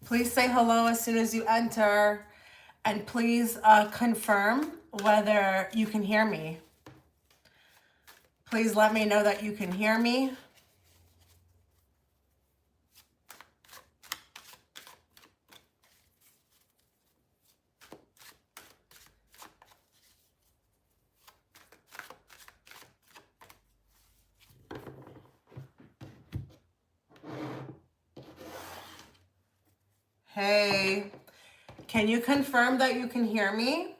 Please say hello as soon as you enter, and please confirm whether you can hear me. Please let me know that you can hear me. Hey, can you confirm that you can hear me?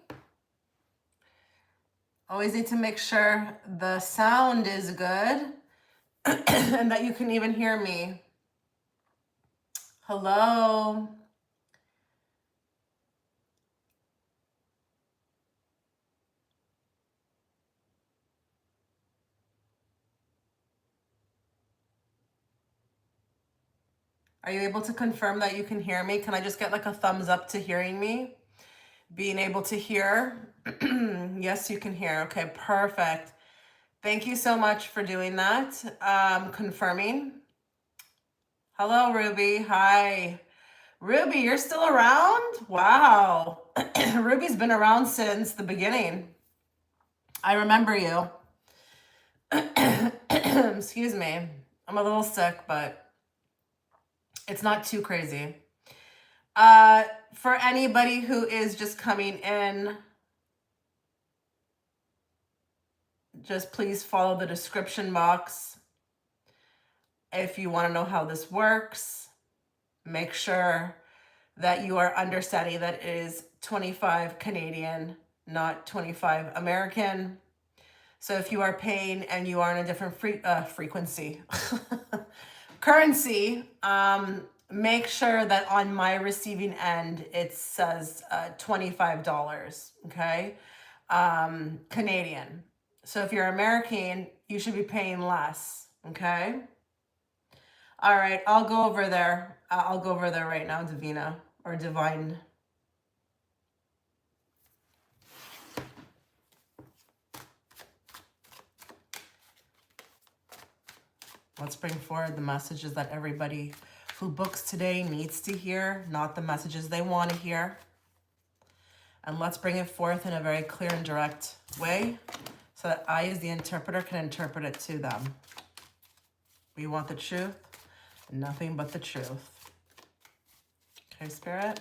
Always need to make sure the sound is good and that you can even hear me. Hello. Are you able to confirm that you can hear me? Can I just get like a thumbs up to hearing me? Being able to hear? Yes, you can hear. Okay, perfect. Thank you so much for doing that. Confirming. Hello, Ruby. Hi. Ruby, you're still around? Wow. Ruby's been around since the beginning. I remember you. Excuse me. I'm a little sick, but it's not too crazy. For anybody who is just coming in, just please follow the description box. If you want to know how this works, make sure that you are understanding that it is 25 Canadian, not 25 American. So if you are paying and you are in a different frequency, currency, make sure that on my receiving end, it says $25, okay? Canadian. So if you're American, you should be paying less, okay? All right, I'll go over there. I'll go over there right now, Divina, or Divine. Let's bring forward the messages that everybody who books today needs to hear, not the messages they want to hear. And let's bring it forth in a very clear and direct way so that I, as the interpreter, can interpret it to them. We want the truth, nothing but the truth. Okay, Spirit?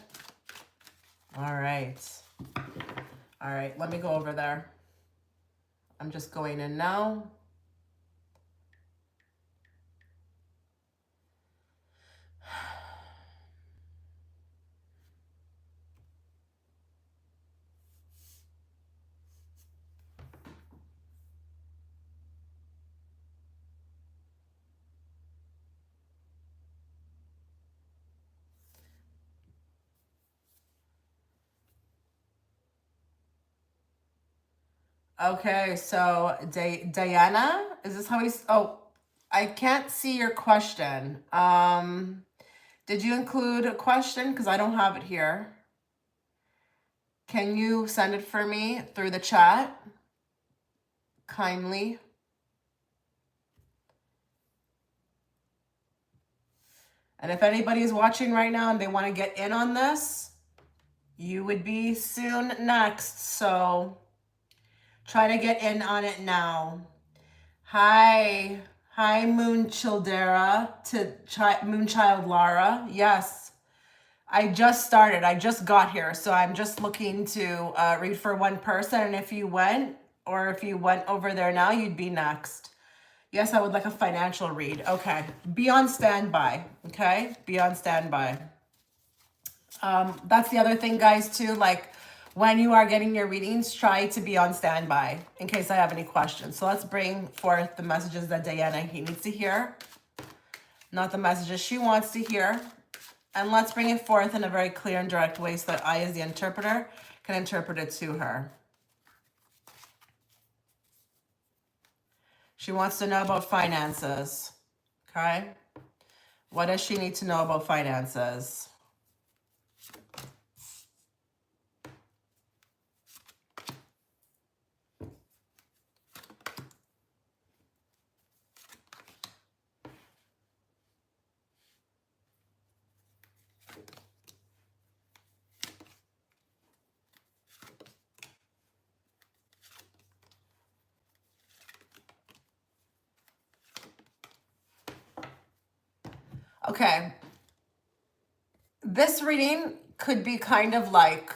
All right. All right, let me go over there. I'm just going in now. Okay, so Diana, is this how he's, oh, I can't see your question. Did you include a question? Because I don't have it here. Can you send it for me through the chat? Kindly. And if anybody is watching right now and they want to get in on this, you would be soon next. So try to get in on it now. Hi. Hi, Moon Childera to Moonchild Lara. Yes, I just started. I just got here. So I'm just looking to read for one person. And if you went, or if you went over there now, you'd be next. Yes, I would like a financial read. Okay. Be on standby. Okay. Be on standby. That's the other thing, guys, too. Like, when you are getting your readings, try to be on standby in case I have any questions. So let's bring forth the messages that Diana he needs to hear, not the messages she wants to hear. And let's bring it forth in a very clear and direct way so that I, as the interpreter, can interpret it to her. She wants to know about finances. Okay? What does she need to know about finances? Okay. This reading could be kind of like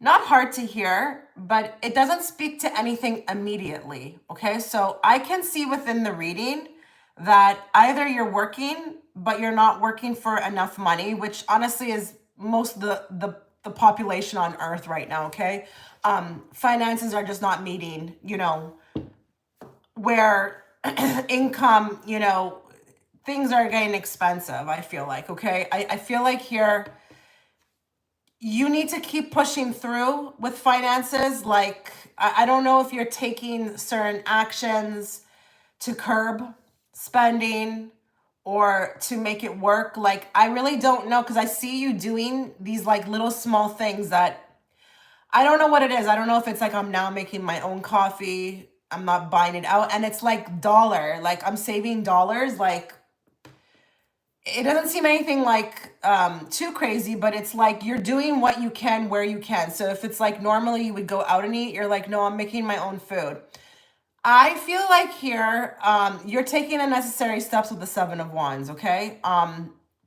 not hard to hear, but it doesn't speak to anything immediately. Okay. So I can see within the reading that either you're working, but you're not working for enough money, which honestly is most of the population on earth right now. Okay. Finances are just not meeting, you know, where income, you know, things are getting expensive, I feel like. Okay. I feel like here you need to keep pushing through with finances. Like, I don't know if you're taking certain actions to curb spending or to make it work. Like, I really don't know, because I see you doing these like little small things that I don't know what it is. I don't know if it's like I'm now making my own coffee, I'm not buying it out, and it's like dollar, like I'm saving dollars. Like, it doesn't seem anything like too crazy, but it's like you're doing what you can where you can. So if it's like normally you would go out and eat, you're like, no, I'm making my own food. I feel like here you're taking the necessary steps with the Seven of Wands. Okay.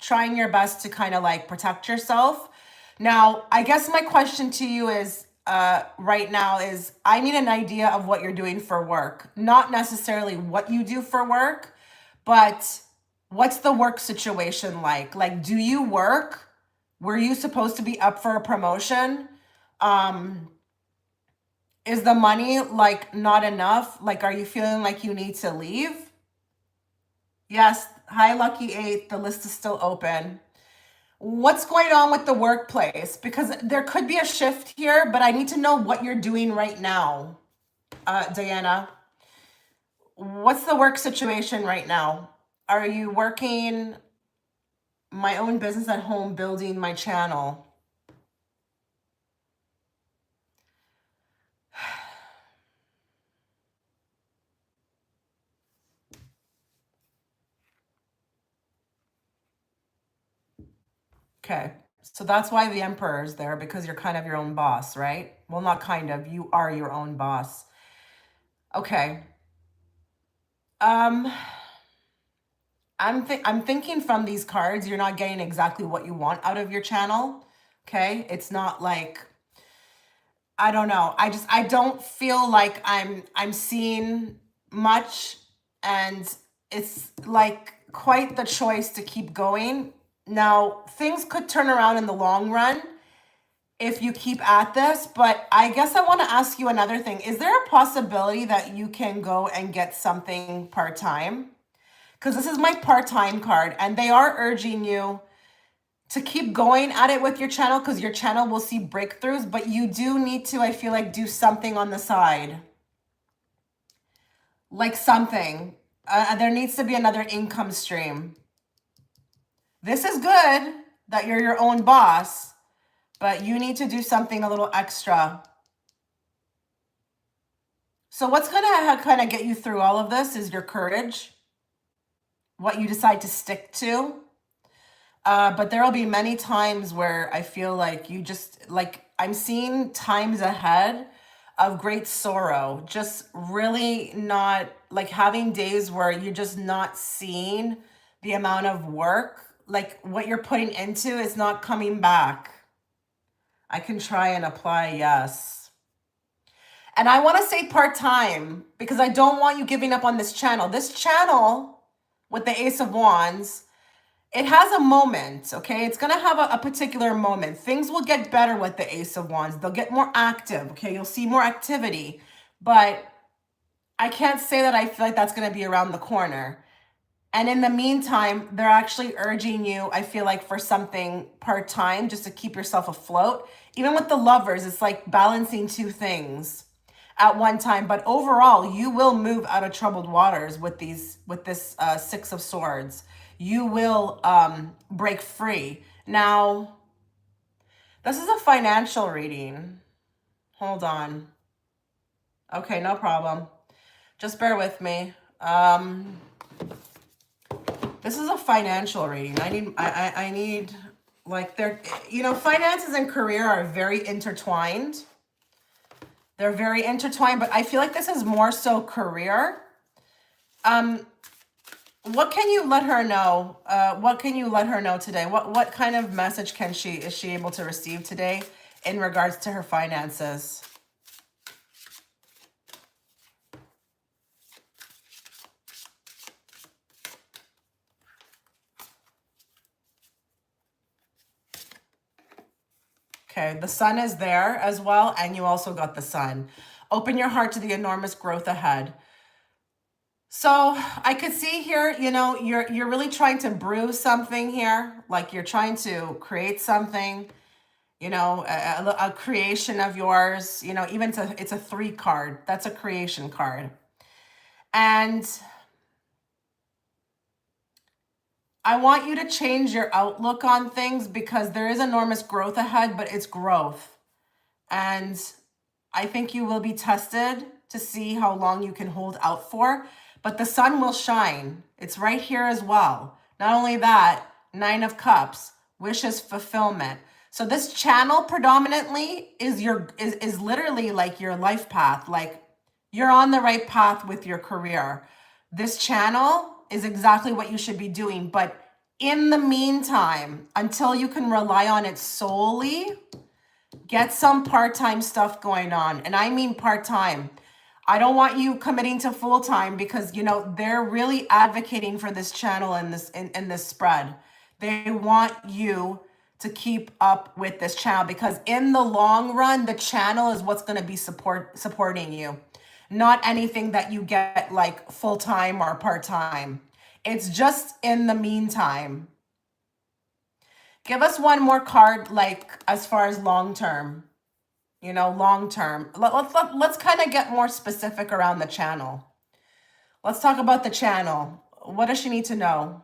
Trying your best to kind of like protect yourself. Now, I guess my question to you is right now is I need an idea of what you're doing for work, not necessarily what you do for work, but what's the work situation like? Like, do you work? Were you supposed to be up for a promotion? Um, is the money like not enough? Like, are you feeling like you need to leave? Yes. Hi, Lucky 8. The list is still open. What's going on with the workplace? Because there could be a shift here, but I need to know what you're doing right now, Diana. What's the work situation right now? Are you working my own business at home, building my channel? Okay, so that's why the Emperor is there, because you're kind of your own boss, right? Well, not kind of, you are your own boss. Okay. Um, I'm thinking from these cards, you're not getting exactly what you want out of your channel. Okay, it's not like, I don't know. I don't feel like I'm seeing much, and it's like quite the choice to keep going. Now, things could turn around in the long run if you keep at this, but I guess I want to ask you another thing. Is there a possibility that you can go and get something part-time? Because this is my part-time card, and they are urging you to keep going at it with your channel, because your channel will see breakthroughs, but you do need to, I feel like, do something on the side. Like something. There needs to be another income stream. This is good that you're your own boss, but you need to do something a little extra. So what's going to kind of get you through all of this is your courage, what you decide to stick to. But there will be many times where I feel like you just, like, I'm seeing times ahead of great sorrow, just really not, like, having days where you're just not seeing the amount of work, like what you're putting into is not coming back. I can try and apply, yes. And I want to say part-time, because I don't want you giving up on this channel. This channel with the Ace of Wands, it has a moment, okay? It's going to have a particular moment. Things will get better with the Ace of Wands. They'll get more active, okay? You'll see more activity. But I can't say that I feel like that's going to be around the corner. And in the meantime, they're actually urging you, I feel like, for something part-time just to keep yourself afloat. Even with the Lovers, it's like balancing two things at one time. But overall, you will move out of troubled waters with this Six of Swords. You will break free. Now, this is a financial reading. Hold on. Okay, no problem. Just bear with me. This is a financial reading. I need, like, they're, you know, finances and career are very intertwined. They're very intertwined, but I feel like this is more so career. What can you let her know? What can you let her know today? What kind of message is she able to receive today in regards to her finances? Okay, the sun is there as well, and you also got the sun. Open your heart to the enormous growth ahead. So I could see here, you know, you're really trying to brew something here, like you're trying to create something, you know, a creation of yours, you know, even it's a 3 card. That's a creation card. And I want you to change your outlook on things because there is enormous growth ahead, but it's growth. And I think you will be tested to see how long you can hold out for, but the sun will shine. It's right here as well. Not only that, 9 of Cups, wishes fulfillment. So this channel predominantly is is literally like your life path. Like you're on the right path with your career. This channel is exactly what you should be doing, but in the meantime, until you can rely on it solely, get some part-time stuff going on. And I mean part-time. I don't want you committing to full-time because, you know, they're really advocating for this channel and in this spread. They want you to keep up with this channel because in the long run, the channel is what's going to be supporting you, not anything that you get like full-time or part-time. It's just in the meantime. Give us one more card, like as far as long-term. You know, long term. Let's kind of get more specific around the channel. Let's talk about the channel. What does she need to know?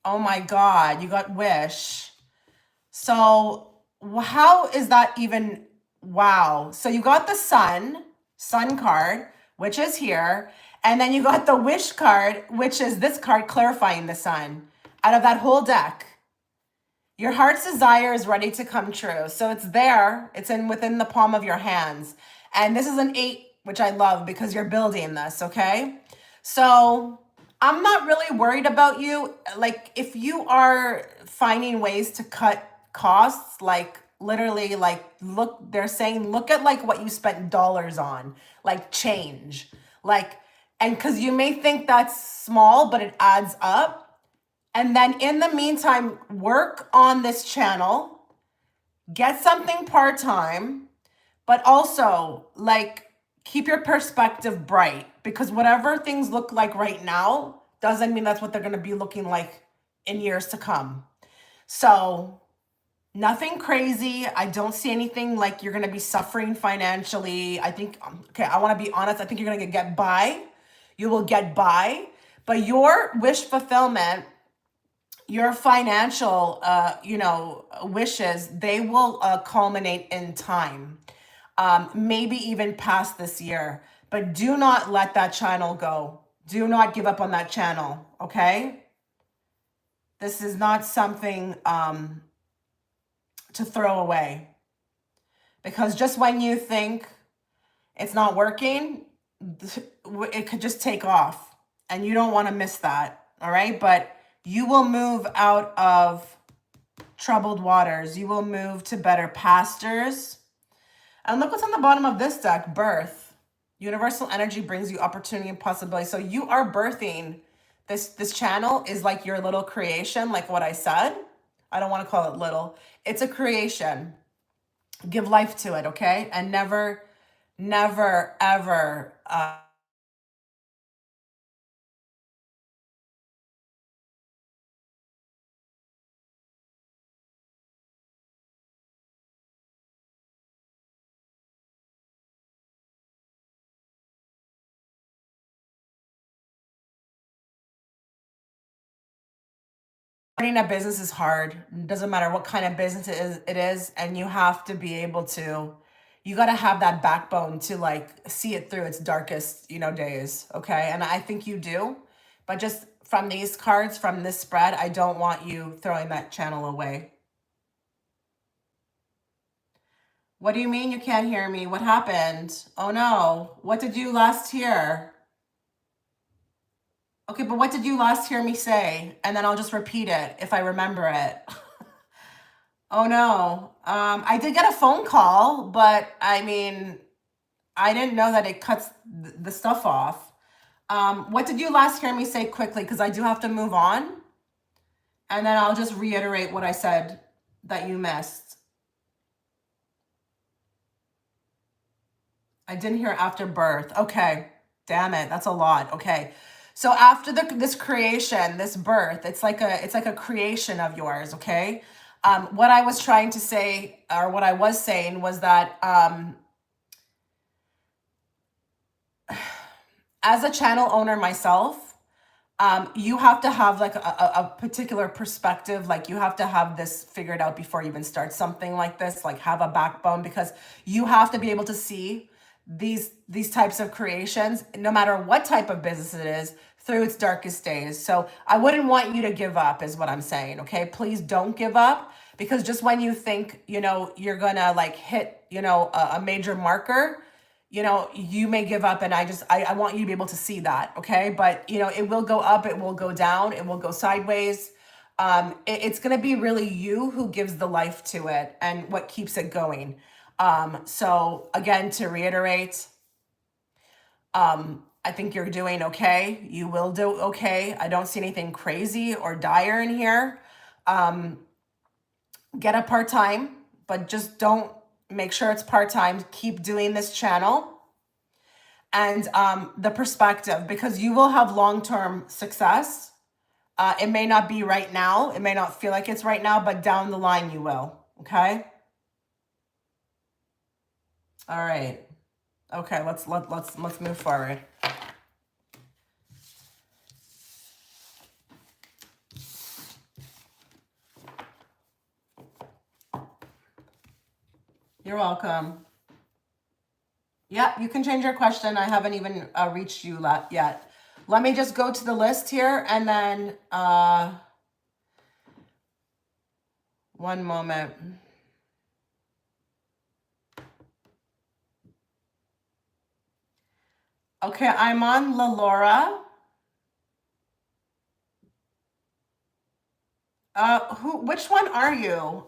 Oh my God, you got wish. So how is that even? Wow. So you got the sun card, which is here. And then you got the wish card, which is this card clarifying the sun out of that whole deck. Your heart's desire is ready to come true. So it's there. It's within the palm of your hands. And this is an 8, which I love because you're building this, okay? So I'm not really worried about you. Like if you are finding ways to cut costs, like literally like they're saying, look at like what you spent dollars on, like change. Like, and because you may think that's small, but it adds up. And then in the meantime, work on this channel, get something part-time, but also like keep your perspective bright because whatever things look like right now doesn't mean that's what they're going to be looking like in years to come. So nothing crazy. I don't see anything like you're going to be suffering financially. I think, okay, I want to be honest. I think you're going to get by. You will get by, but your wish fulfillment, your financial, you know, wishes, they will culminate in time, maybe even past this year. But do not let that channel go. Do not give up on that channel, okay? This is not something to throw away. Because just when you think it's not working, it could just take off. And you don't want to miss that, all right? But you will move out of troubled waters. You will move to better pastures. And look what's on the bottom of this deck, birth. Universal energy brings you opportunity and possibility. So you are birthing. This channel is like your little creation, like what I said. I don't want to call it little. It's a creation. Give life to it, okay? And never, never, ever starting a business is hard. It doesn't matter what kind of business it is, and you have to be able to, you got to have that backbone to like see it through its darkest, you know, days, okay? And I think you do, but just from these cards, from this spread, I don't want you throwing that channel away. What do you mean you can't hear me? What happened? Oh no, what did you last hear? Okay, but what did you last hear me say? And then I'll just repeat it if I remember it. Oh no. I did get a phone call, but I mean, I didn't know that it cuts the stuff off. What did you last hear me say quickly? Because I do have to move on. And then I'll just reiterate what I said that you missed. I didn't hear after birth. Okay. Damn it. That's a lot. Okay. So after this creation, this birth, it's like a creation of yours. Okay. What I was trying to say, or what I was saying, was that as a channel owner myself, you have to have like a particular perspective. Like you have to have this figured out before you even start something like this, like have a backbone, because you have to be able to see these types of creations, no matter what type of business it is, through its darkest days. So I wouldn't want you to give up is what I'm saying. Okay, please don't give up, because just when you think, you're gonna like hit, a major marker, you may give up, and I want you to be able to see that. Okay. But it will go up, it will go down, it will go sideways. It's going to be really you who gives the life to it and what keeps it going. So again, to reiterate, I think you're doing okay. You will do okay. I don't see anything crazy or dire in here. Get a part-time, but just don't, make sure it's part-time. Keep doing this channel. And the perspective, because you will have long-term success. It may not be right now. It may not feel like it's right now, but down the line you will. Okay. All right. Okay. Let's move forward. You're welcome. Yeah, you can change your question. I haven't even reached you yet. Let me just go to the list here, and then one moment. Okay, I'm on Laura. Which one are you?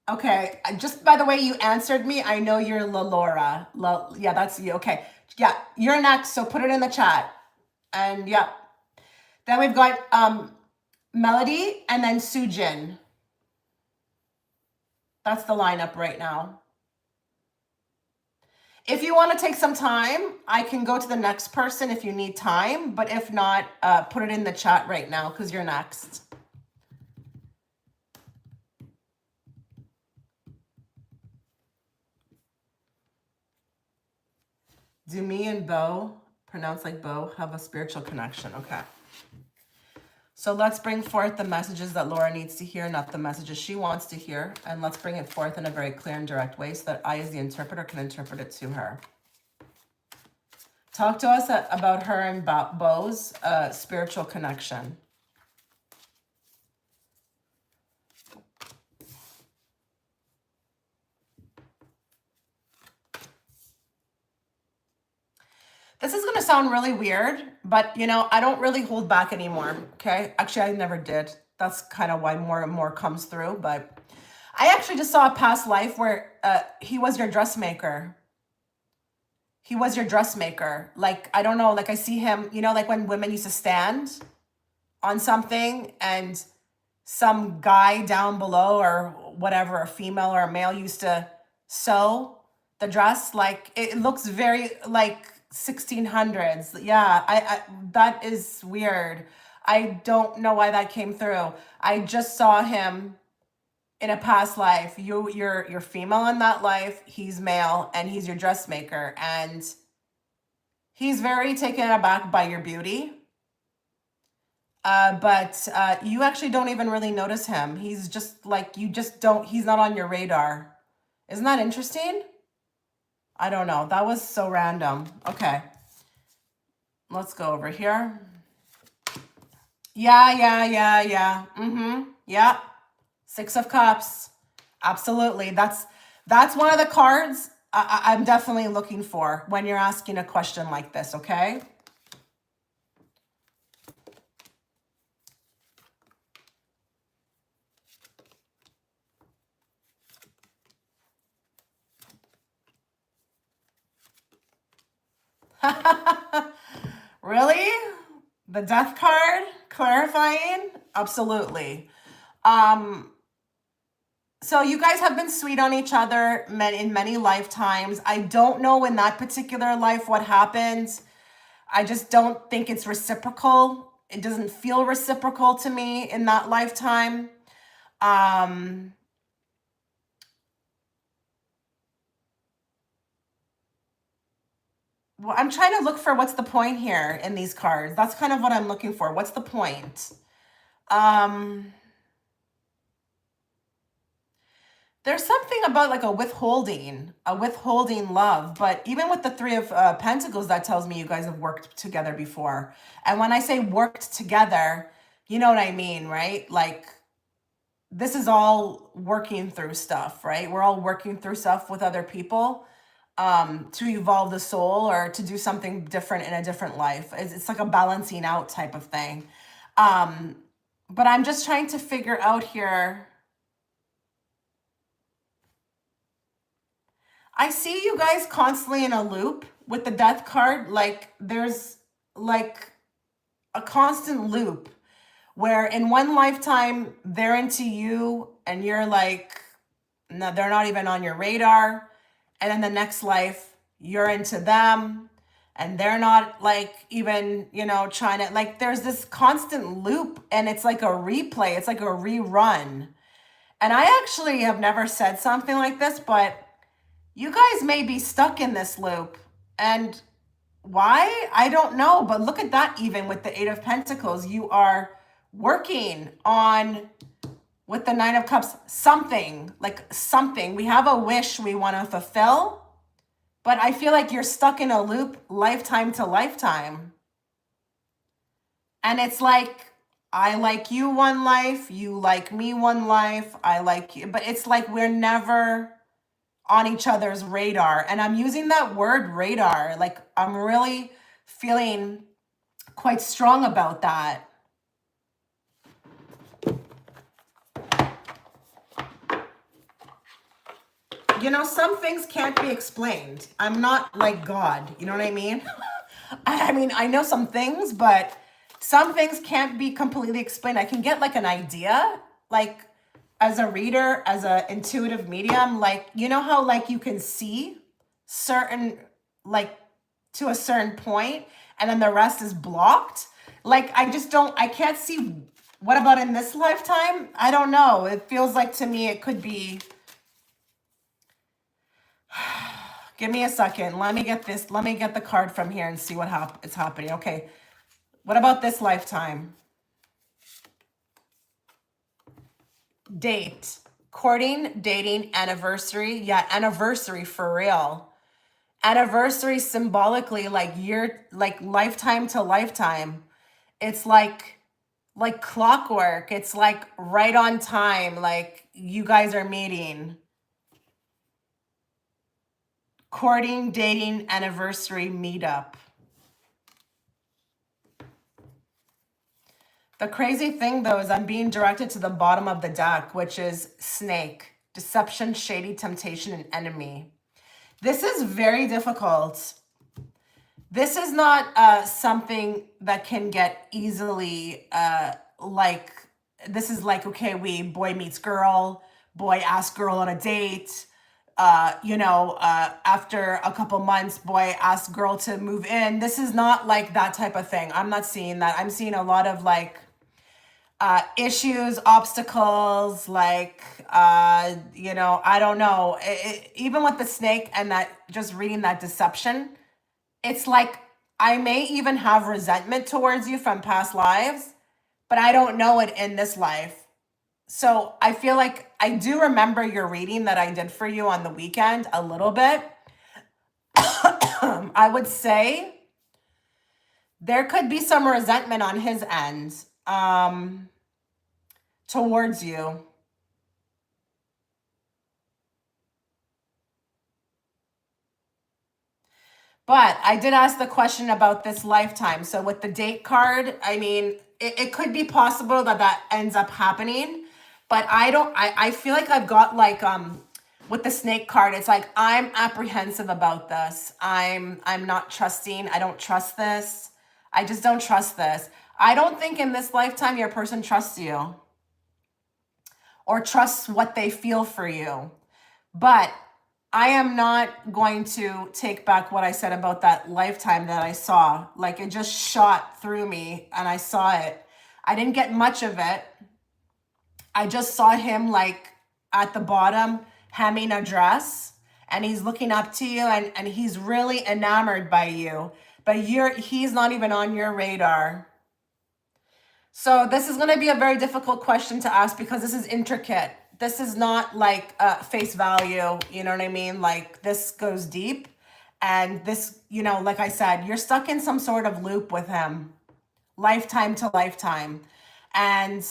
Okay, just by the way you answered me, I know you're Laura. Yeah, that's you. Okay, yeah, you're next, so put it in the chat. And yeah, then we've got Melody and then Sugen. That's the lineup right now. If you want to take some time, I can go to the next person if you need time, but if not, put it in the chat right now because you're next. Do me and Bo, pronounced like Bo, have a spiritual connection? Okay. So let's bring forth the messages that Laura needs to hear, not the messages she wants to hear. And let's bring it forth in a very clear and direct way so that I, as the interpreter, can interpret it to her. Talk to us about her and Bo's spiritual connection. This is going to sound really weird, but I don't really hold back anymore. Okay. Actually, I never did. That's kind of why more and more comes through. But I actually just saw a past life where he was your dressmaker. He was your dressmaker. Like, I don't know, like I see him, like when women used to stand on something and some guy down below or whatever, a female or a male, used to sew the dress. Like, it looks very like 1600s. Yeah, I that is weird. I don't know why that came through. I just saw him in a past life. You're female in that life. He's male, and he's your dressmaker, and he's very taken aback by your beauty. But you actually don't even really notice him. He's just like, he's not on your radar. Isn't that interesting? I don't know. That was so random. Okay. Let's go over here. Yeah. Yeah. Six of Cups. Absolutely. That's one of the cards I'm definitely looking for when you're asking a question like this, okay? Really? The death card clarifying? Absolutely. Um, so you guys have been sweet on each other in many lifetimes. I don't know in that particular life what happened. I just don't think it's reciprocal. It doesn't feel reciprocal to me in that lifetime. Well, I'm trying to look for what's the point here in these cards. That's kind of what I'm looking for. What's the point? There's something about like a withholding love. But even with the Three of Pentacles, that tells me you guys have worked together before. And when I say worked together, you know what I mean, right? Like this is all working through stuff, right? We're all working through stuff with other people to evolve the soul or to do something different in a different life. It's like a balancing out type of thing. But I'm just trying to figure out here. I see you guys constantly in a loop with the death card. Like there's like a constant loop where in one lifetime they're into you and you're like, no, they're not even on your radar. And then the next life you're into them and they're not like even, you know, trying to, like there's this constant loop and it's like a replay. It's like a rerun. And I actually have never said something like this, but you guys may be stuck in this loop. And why? I don't know. But look at that, even with the Eight of Pentacles. You are working on, with the Nine of Cups, something. Like something. We have a wish we want to fulfill. But I feel like you're stuck in a loop lifetime to lifetime. And it's like, I like you one life. You like me one life. I like you. But it's like we're never on each other's radar. And I'm using that word radar. Like I'm really feeling quite strong about that. You know, some things can't be explained. I'm not like God. You know what I mean? I mean, I know some things, but some things can't be completely explained. I can get like an idea, like as a reader, as an intuitive medium, like, you know how like you can see certain, like to a certain point and then the rest is blocked. Like, I can't see. What about in this lifetime? I don't know. It feels like to me, it could be, give me a second. Let me get the card from here and see what is happening. Okay. What about this lifetime? Date, courting, dating, anniversary. Yeah, anniversary for real. Anniversary symbolically, like year, like lifetime to lifetime. It's like clockwork. It's like right on time. Like you guys are meeting. Courting, dating, anniversary, meetup. The crazy thing, though, is I'm being directed to the bottom of the deck, which is snake, deception, shady, temptation, and enemy. This is very difficult. This is not something that can get easily, like, this is like, okay, boy meets girl, boy asks girl on a date. You know, after a couple months, boy asks girl to move in. This is not like that type of thing. I'm not seeing that. I'm seeing a lot of like, issues, obstacles, like, you know, I don't know. Even with the snake and that, just reading that deception, it's like I may even have resentment towards you from past lives, but I don't know it in this life. So I feel like I do remember your reading that I did for you on the weekend a little bit. I would say there could be some resentment on his end. Towards you. But I did ask the question about this lifetime. So with the date card, I mean, it could be possible that ends up happening. But I feel like I've got like, with the snake card, it's like, I'm apprehensive about this. I'm not trusting. I don't trust this. I just don't trust this. I don't think in this lifetime your person trusts you or trusts what they feel for you. But I am not going to take back what I said about that lifetime that I saw. Like, it just shot through me and I saw it. I didn't get much of it. I just saw him like at the bottom hemming a dress, and he's looking up to you, and he's really enamored by you, but he's not even on your radar. So this is going to be a very difficult question to ask because this is intricate. This is not like face value, you know what I mean? Like, this goes deep, and this, you know, like I said, you're stuck in some sort of loop with him, lifetime to lifetime. And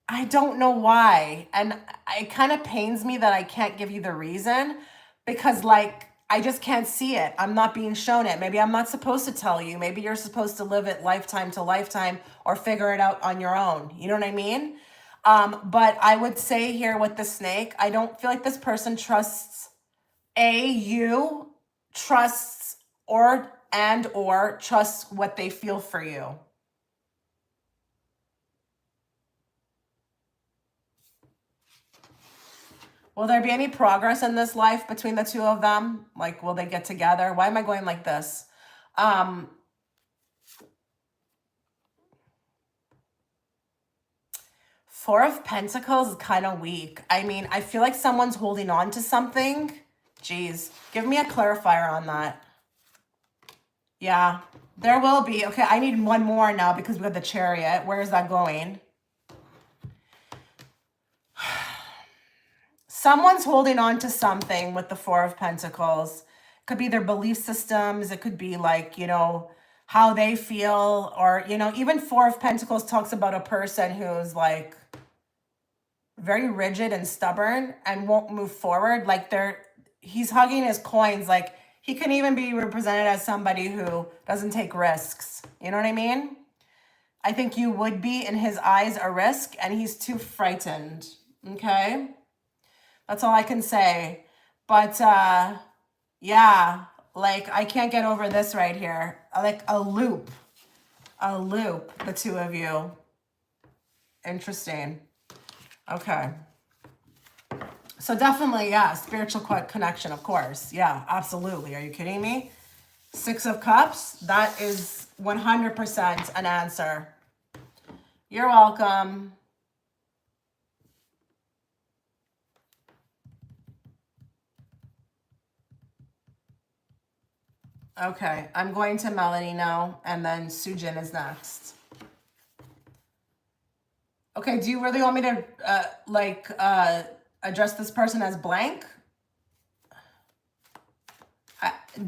I don't know why. And it kind of pains me that I can't give you the reason, because like, I just can't see it. I'm not being shown it. Maybe I'm not supposed to tell you. Maybe you're supposed to live it lifetime to lifetime or figure it out on your own. You know what I mean? But I would say here with the snake, I don't feel like this person trusts you, trusts or trusts what they feel for you. Will there be any progress in this life between the two of them? Like, will they get together? Why am I going like this? Four of Pentacles is kind of weak. I mean, I feel like someone's holding on to something. Jeez, give me a clarifier on that. Yeah, there will be. Okay, I need one more now because we have the Chariot. Where is that going? Someone's holding on to something with the Four of Pentacles. It could be their belief systems. It could be like, you know, how they feel, or, you know, even Four of Pentacles talks about a person who's like very rigid and stubborn and won't move forward. Like he's hugging his coins. Like, he can even be represented as somebody who doesn't take risks. You know what I mean? I think you would be in his eyes a risk, and he's too frightened. Okay? That's all I can say. But yeah, like, I can't get over this right here. Like a loop, the two of you. Interesting. Okay. So definitely, yeah, spiritual connection, of course. Yeah, absolutely. Are you kidding me? Six of Cups, that is 100% an answer. You're welcome. Okay, I'm going to Melody now, and then Sugen is next. Okay, do you really want me to address this person as blank?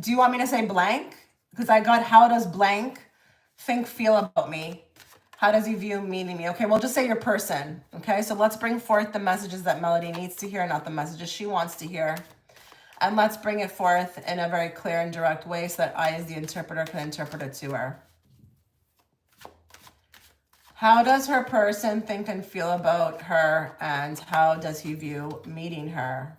Do you want me to say blank? Because I got, how does blank feel about me? How does he view meaning me? Okay, we'll just say your person. Okay, so let's bring forth the messages that Melody needs to hear, not the messages she wants to hear. And let's bring it forth in a very clear and direct way so that I, as the interpreter, can interpret it to her. How does her person think and feel about her, and how does he view meeting her?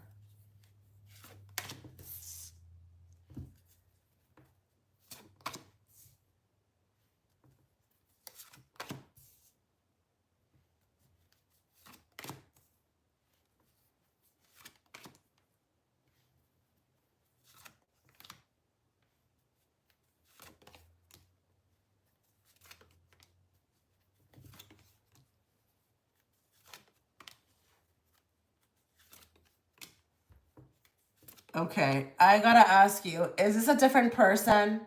Okay, I gotta ask you, is this a different person?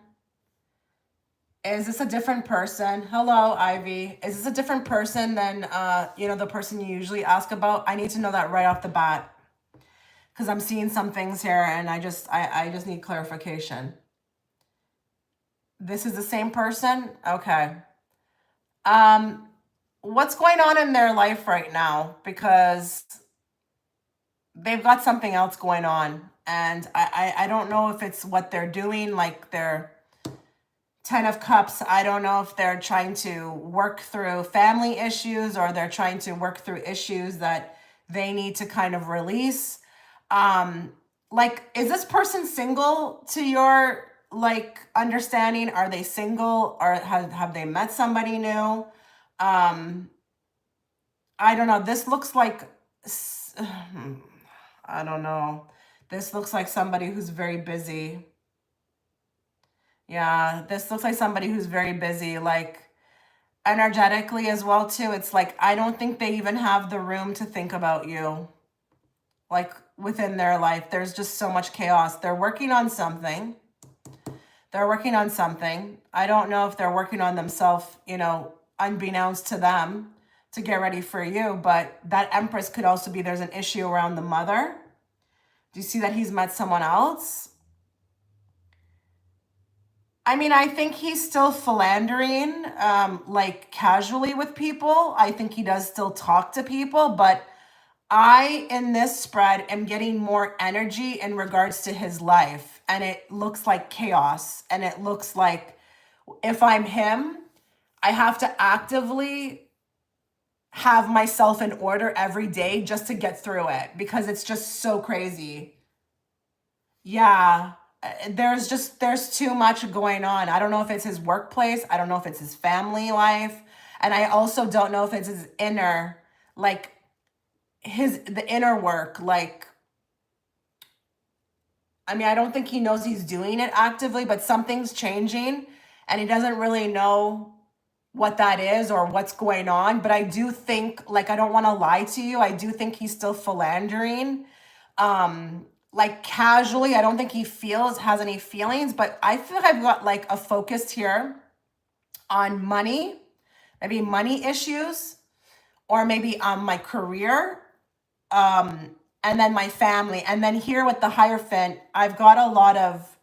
Is this a different person? Hello, Ivy. Is this a different person than, you know, the person you usually ask about? I need to know that right off the bat, because I'm seeing some things here, and I just need clarification. This is the same person? Okay. What's going on in their life right now? Because they've got something else going on, and I don't know if it's what they're doing, like they're 10 of Cups. I don't know if they're trying to work through family issues, or they're trying to work through issues that they need to kind of release. Like, is this person single to your like understanding? Are they single, or have they met somebody new? I don't know. This looks like I don't know. This looks like somebody who's very busy. Yeah, this looks like somebody who's very busy, like energetically as well too. It's like I don't think they even have the room to think about you. Like within their life, there's just so much chaos. They're working on something. They're working on something. I don't know if they're working on themselves, you know, unbeknownst to them to get ready for you, but that Empress could also be there's an issue around the mother. Do you see that he's met someone else? I mean, I think he's still philandering, like casually with people. I think he does still talk to people, but I, in this spread, am getting more energy in regards to his life. And it looks like chaos. And it looks like if I'm him, I have to actively have myself in order every day just to get through it because it's just so crazy. Yeah. There's too much going on. I don't know if it's his workplace. I don't know if it's his family life. And I also don't know if it's his inner, like the inner work. Like, I mean, I don't think he knows he's doing it actively, but something's changing and he doesn't really know what that is or what's going on. But I do think, like, I don't want to lie to you. I do think he's still philandering. Like casually, I don't think he has any feelings, but I feel like I've got like a focus here on money, maybe money issues, or maybe my career, and then my family. And then here with the Hierophant, I've got a lot of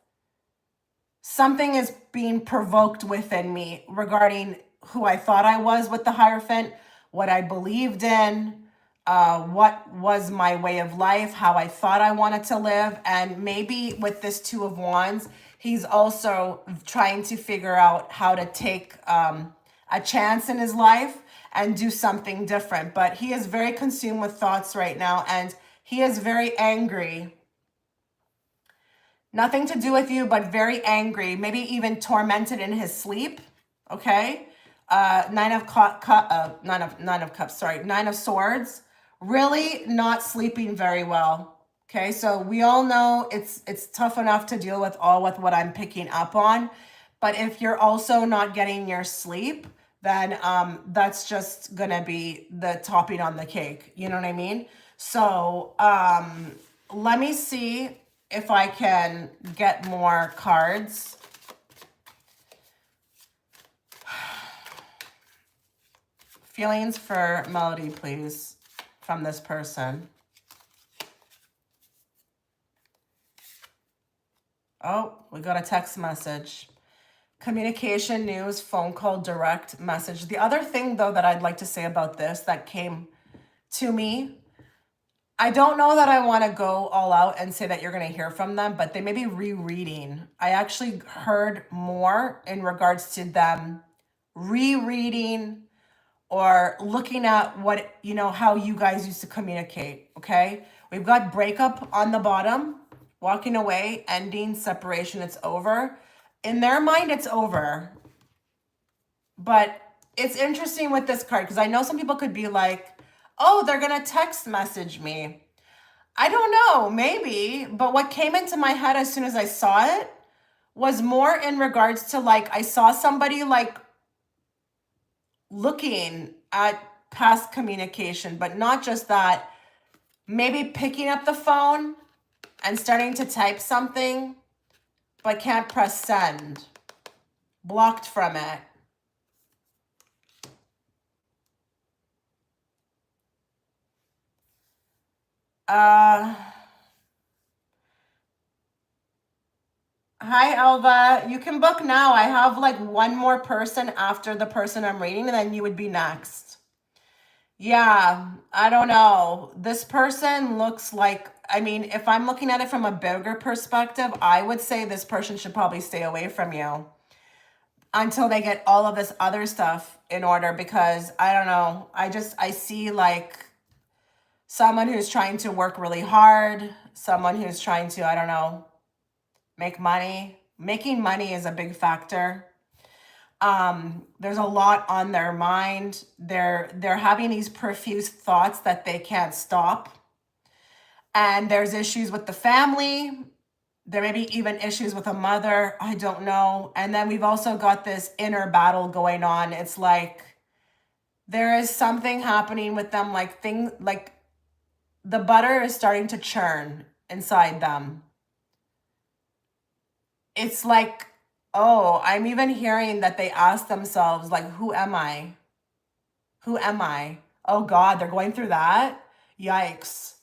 something is being provoked within me regarding who I thought I was with the Hierophant, what I believed in, what was my way of life, how I thought I wanted to live. And maybe with this Two of Wands, he's also trying to figure out how to take a chance in his life and do something different. But he is very consumed with thoughts right now, and he is very angry. Nothing to do with you, but very angry, maybe even tormented in his sleep. Okay. Nine of Cups, sorry. Nine of Swords. Really not sleeping very well. Okay. So we all know it's tough enough to deal with what I'm picking up on. But if you're also not getting your sleep, then that's just gonna be the topping on the cake. You know what I mean? So let me see if I can get more cards. Feelings for Melody, please, from this person. Oh, we got a text message. Communication, news, phone call, direct message. The other thing, though, that I'd like to say about this that came to me, I don't know that I want to go all out and say that you're going to hear from them, but they may be rereading. I actually heard more in regards to them rereading or looking at what, you know, how you guys used to communicate, okay? We've got breakup on the bottom, walking away, ending, separation, it's over. In their mind, it's over. But it's interesting with this card because I know some people could be like, oh, they're going to text message me. I don't know, maybe. But what came into my head as soon as I saw it was more in regards to like, I saw somebody like looking at past communication, but not just that, maybe picking up the phone and starting to type something, but can't press send, blocked from it. Hi, Elva. You can book now. I have like one more person after the person I'm reading, and then you would be next. Yeah, I don't know. This person looks like, I mean, if I'm looking at it from a bigger perspective, I would say this person should probably stay away from you until they get all of this other stuff in order, because I don't know. I see like someone who's trying to work really hard, someone who's trying to, I don't know, make money. Making money is a big factor. There's a lot on their mind. They're having these profuse thoughts that they can't stop. And there's issues with the family. There may be even issues with a mother. I don't know. And then we've also got this inner battle going on. It's like there is something happening with them, like the butter is starting to churn inside them. It's like, oh, I'm even hearing that they ask themselves, like, who am I? Who am I? Oh God, they're going through that. Yikes.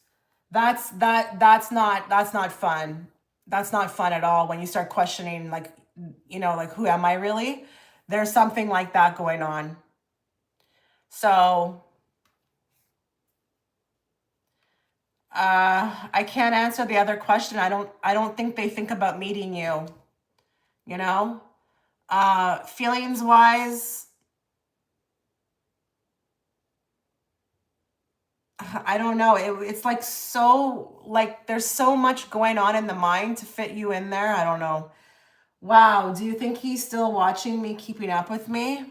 That's not fun. That's not fun at all when you start questioning, like, like, who am I really? There's something like that going on. So I can't answer the other question. I don't think they think about meeting you, feelings wise. I don't know. It's like there's so much going on in the mind to fit you in there. I don't know. Wow. Do you think he's still watching me, keeping up with me?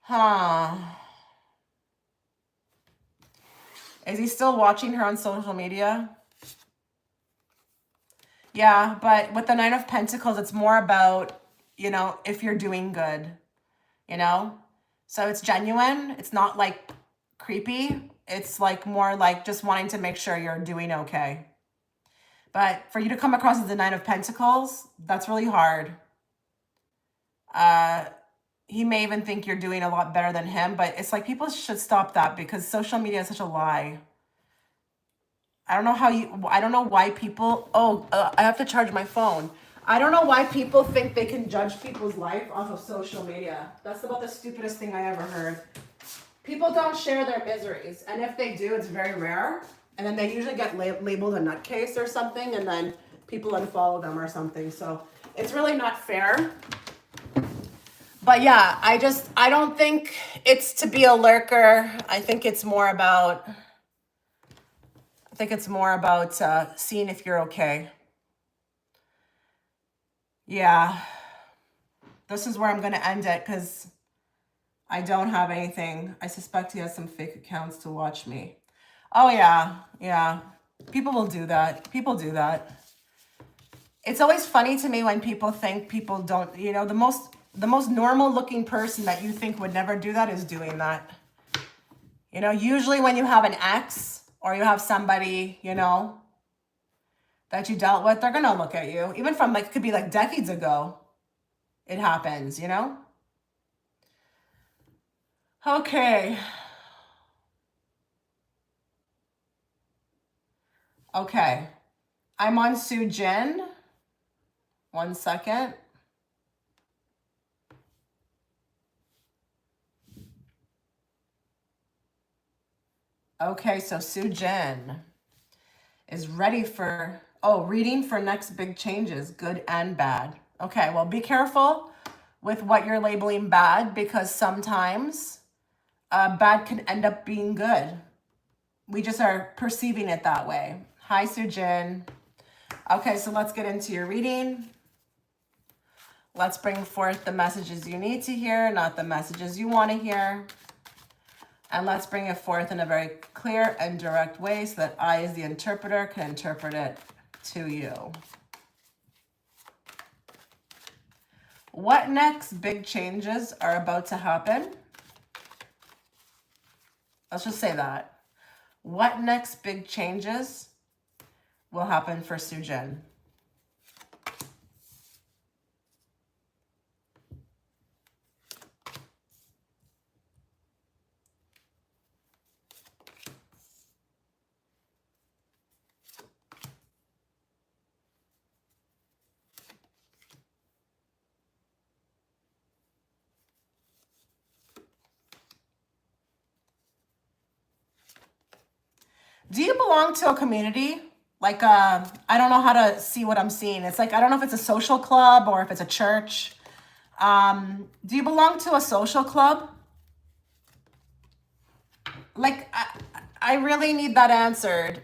Huh. Is he still watching her on social media? Yeah, but with the Nine of Pentacles, it's more about, if you're doing good, So it's genuine. It's not like creepy. It's like more like just wanting to make sure you're doing okay. But for you to come across as the Nine of Pentacles, that's really hard. He may even think you're doing a lot better than him, but it's like people should stop that because social media is such a lie. I don't know why people, I have to charge my phone. I don't know why people think they can judge people's life off of social media. That's about the stupidest thing I ever heard. People don't share their miseries, and if they do, it's very rare. And then they usually get labeled a nutcase or something, and then people unfollow them or something. So it's really not fair. But yeah, I don't think it's to be a lurker. I think it's more about seeing if you're okay. Yeah. This is where I'm going to end it because I don't have anything. I suspect he has some fake accounts to watch me. Oh, yeah. Yeah. People will do that. People do that. It's always funny to me when people think people don't, the most normal looking person that you think would never do that is doing that. Usually when you have an ex or you have somebody, that you dealt with, they're going to look at you. Even from it could be like decades ago. It happens, Okay. Okay. I'm on Sugen. 1 second. Okay, so Sugen is ready for, reading for next big changes, good and bad. Okay, well, be careful with what you're labeling bad because sometimes bad can end up being good. We just are perceiving it that way. Hi, Sugen. Okay, so let's get into your reading. Let's bring forth the messages you need to hear, not the messages you want to hear. And let's bring it forth in a very clear and direct way so that I, as the interpreter, can interpret it to you. What next big changes are about to happen? Let's just say that. What next big changes will happen for Sugen? Do you belong to a community? Like, I don't know how to see what I'm seeing. It's like, I don't know if it's a social club or if it's a church. Do you belong to a social club? like, I really need that answered.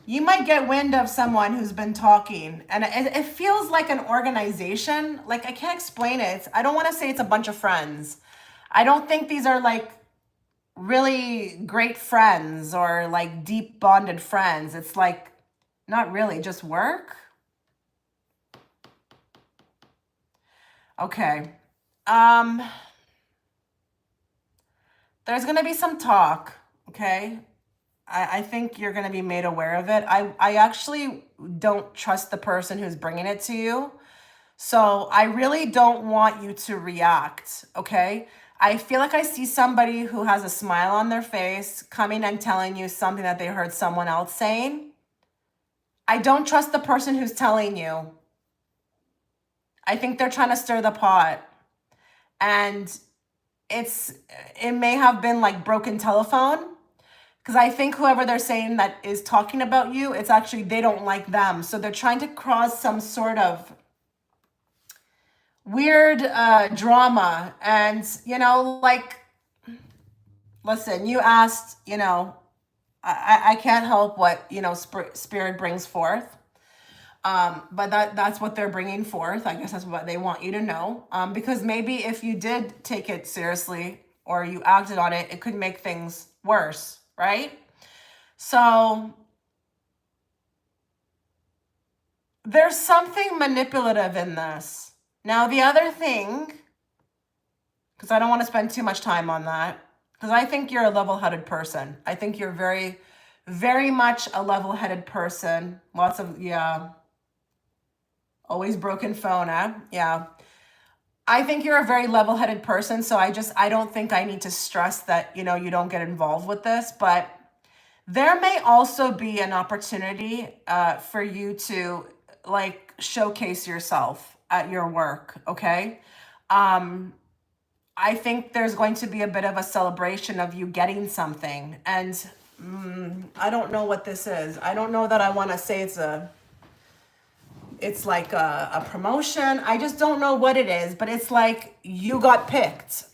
You might get wind of someone who's been talking, and it feels like an organization. Like, I can't explain it. I don't want to say it's a bunch of friends. I don't think these are like really great friends or like deep bonded friends. It's like not really, just work. Okay. There's gonna be some talk, okay? I think you're gonna be made aware of it. I actually don't trust the person who's bringing it to you. So I really don't want you to react, okay? I feel like I see somebody who has a smile on their face coming and telling you something that they heard someone else saying. I don't trust the person who's telling you. I think they're trying to stir the pot. And it may have been like broken telephone. Because I think whoever they're saying that is talking about you, it's actually they don't like them. So they're trying to cause some sort of weird drama. And, like, listen, you asked, I can't help what, spirit brings forth. But that's what they're bringing forth. I guess that's what they want you to know. Because maybe if you did take it seriously or you acted on it, it could make things worse, right? So there's something manipulative in this. Now, the other thing, because I don't want to spend too much time on that, because I think you're a level-headed person. I think you're very, very much a level-headed person. Lots of, yeah. Always broken phone, yeah. I think you're a very level-headed person, so I don't think I need to stress that, you don't get involved with this, but there may also be an opportunity for you to like showcase yourself at your work, okay? I think there's going to be a bit of a celebration of you getting something, and I don't know what this is. I don't know that I want to say it's like a promotion. I just don't know what it is, but it's like you got picked.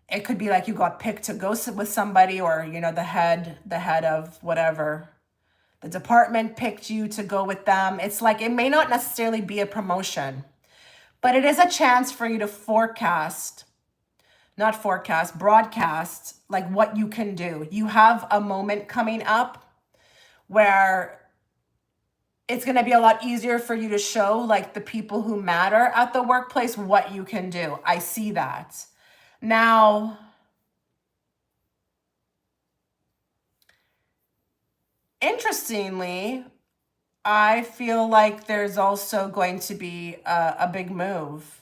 It could be like you got picked to go sit with somebody, or, the head of whatever. The department picked you to go with them. It's like, it may not necessarily be a promotion, but it is a chance for you to broadcast like what you can do. You have a moment coming up where it's going to be a lot easier for you to show like the people who matter at the workplace what you can do. I see that. Now, interestingly, I feel like there's also going to be a big move.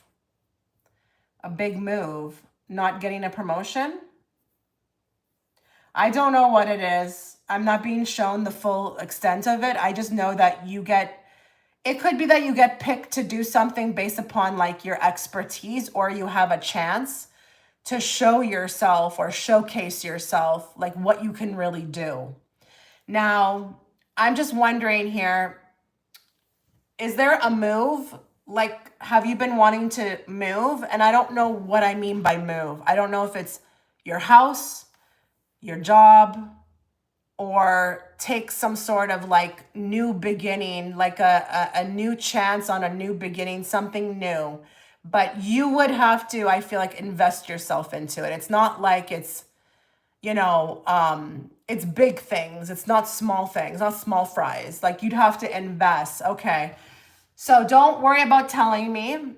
A big move. Not getting a promotion. I don't know what it is. I'm not being shown the full extent of it. I just know that it could be that you get picked to do something based upon like your expertise, or you have a chance to show yourself or showcase yourself, like what you can really do. Now, I'm just wondering here, is there a move? Like, have you been wanting to move? And I don't know what I mean by move. I don't know if it's your house, your job, or take some sort of like new beginning, like a new chance on a new beginning, something new. But you would have to, I feel like, invest yourself into it. It's not like it's, it's big things. It's not small things, not small fries. Like, you'd have to invest. Okay. So don't worry about telling me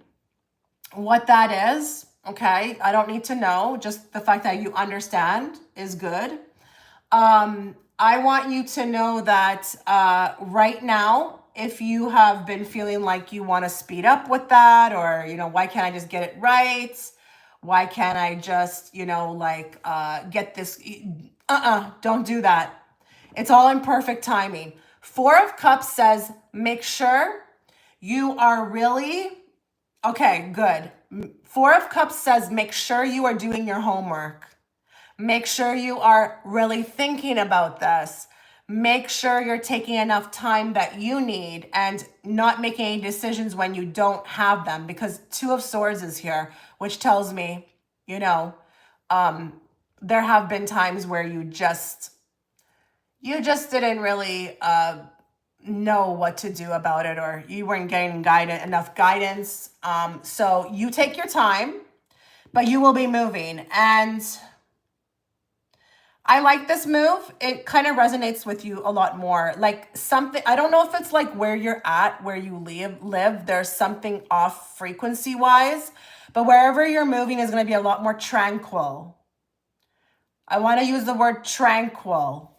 what that is. Okay. I don't need to know. Just the fact that you understand is good. I want you to know that right now, if you have been feeling like you want to speed up with that, or, why can't I just get it right? Why can't I just, get this? Don't do that. It's all in perfect timing. 4 of Cups says, make sure you are really, okay, good. 4 of Cups says, make sure you are doing your homework. Make sure you are really thinking about this. Make sure you're taking enough time that you need and not making any decisions when you don't have them, because 2 of Swords is here, which tells me you know, there have been times where you just didn't really know what to do about it, or you weren't getting enough guidance. So you take your time, but you will be moving. And I like this move. It kind of resonates with you a lot more. Like something, I don't know if it's like where you're at, where you live, there's something off frequency wise, but wherever you're moving is going to be a lot more tranquil. I want to use the word tranquil.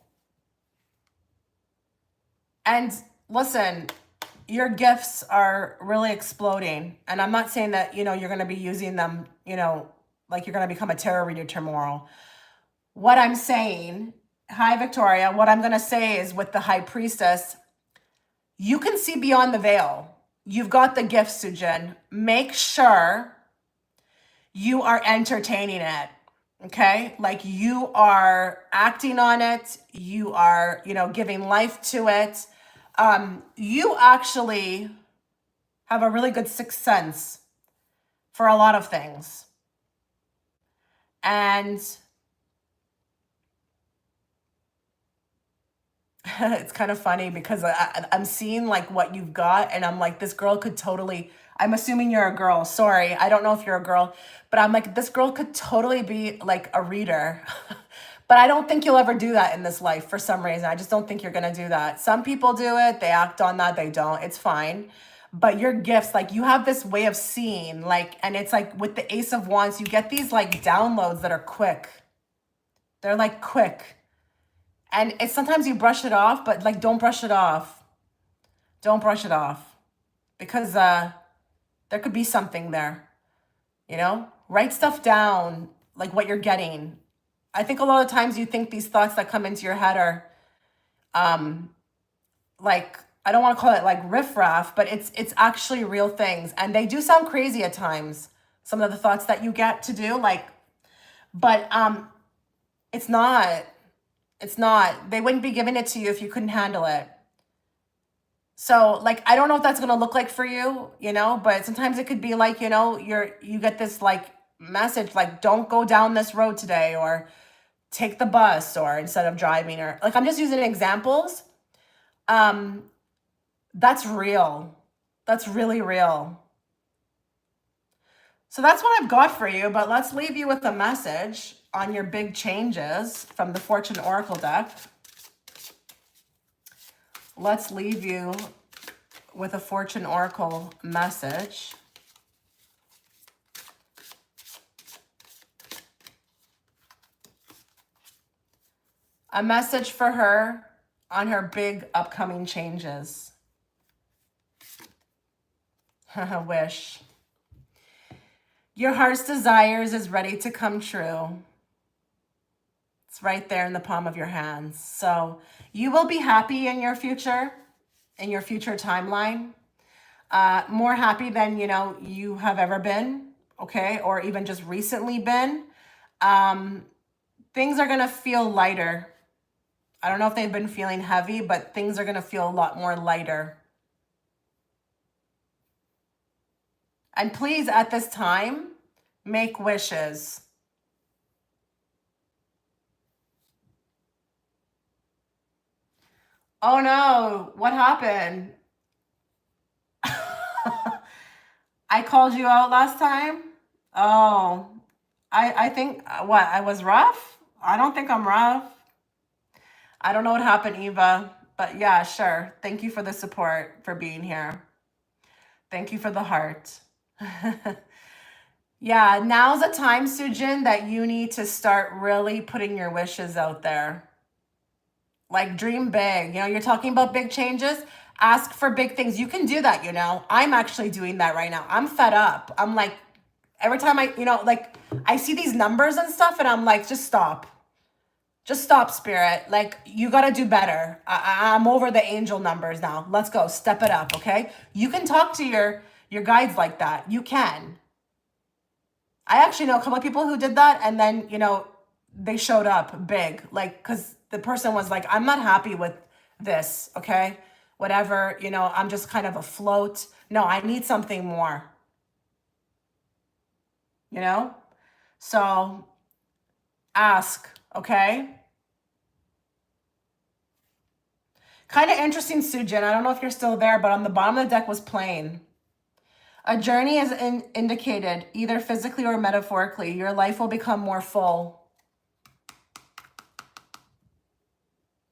And listen, your gifts are really exploding. And I'm not saying that, you're going to be using them, like you're going to become a tarot reader tomorrow. What I'm saying, hi, Victoria, what I'm going to say is with the High Priestess, you can see beyond the veil. You've got the gift, Sugen. Make sure you are entertaining it. Okay? Like you are acting on it. You are, giving life to it. You actually have a really good sixth sense for a lot of things. And it's kind of funny because I'm seeing like what you've got, and I'm like, this girl could totally, I'm assuming you're a girl. Sorry, I don't know if you're a girl, but I'm like, this girl could totally be like a reader. But I don't think you'll ever do that in this life for some reason. I just don't think you're going to do that. Some people do it. They act on that. They don't. It's fine. But your gifts, like you have this way of seeing, like, and it's like with the Ace of Wands, you get these like downloads that are quick. They're like quick. And it's sometimes you brush it off, but like, don't brush it off. Don't brush it off because there could be something there, write stuff down, like what you're getting. I think a lot of times you think these thoughts that come into your head are, like, I don't want to call it like riffraff, but it's actually real things. And they do sound crazy at times. Some of the thoughts that you get to do, like, but it's not. It's not. They wouldn't be giving it to you if you couldn't handle it. So, like, I don't know what that's going to look like for you, but sometimes it could be like, you get this like message, like, don't go down this road today, or take the bus, or instead of driving, or like, I'm just using examples. That's real. That's really real. So that's what I've got for you, but let's leave you with a message on your big changes from the Fortune Oracle deck. Let's leave you with a Fortune Oracle message. A message for her on her big upcoming changes. Wish. Your heart's desires is ready to come true. It's right there in the palm of your hands. So you will be happy in your future timeline. More happy than, you have ever been, okay? Or even just recently been. Things are going to feel lighter. I don't know if they've been feeling heavy, but things are going to feel a lot more lighter. And please, at this time, make wishes. Oh no, what happened? I called you out last time? Oh, I think, what, I was rough? I don't think I'm rough. I don't know what happened, Eva, but yeah, sure. Thank you for the support, for being here. Thank you for the heart. Yeah, now's the time, Sugen, that you need to start really putting your wishes out there. Like, dream big. You're talking about big changes. Ask for big things. You can do that, I'm actually doing that right now. I'm fed up. I'm like, every time I, like, I see these numbers and stuff, and I'm like, just stop. Just stop, Spirit. Like, you got to do better. I'm over the angel numbers now. Let's go. Step it up, okay? You can talk to your guides like that. You can. I actually know a couple of people who did that, and then, they showed up big. Like, because the person was like, I'm not happy with this, okay? Whatever, I'm just kind of afloat. No, I need something more. So ask, okay? Kind of interesting, Sugen. I don't know if you're still there, but on the bottom of the deck was plain. A journey is indicated, either physically or metaphorically. Your life will become more full.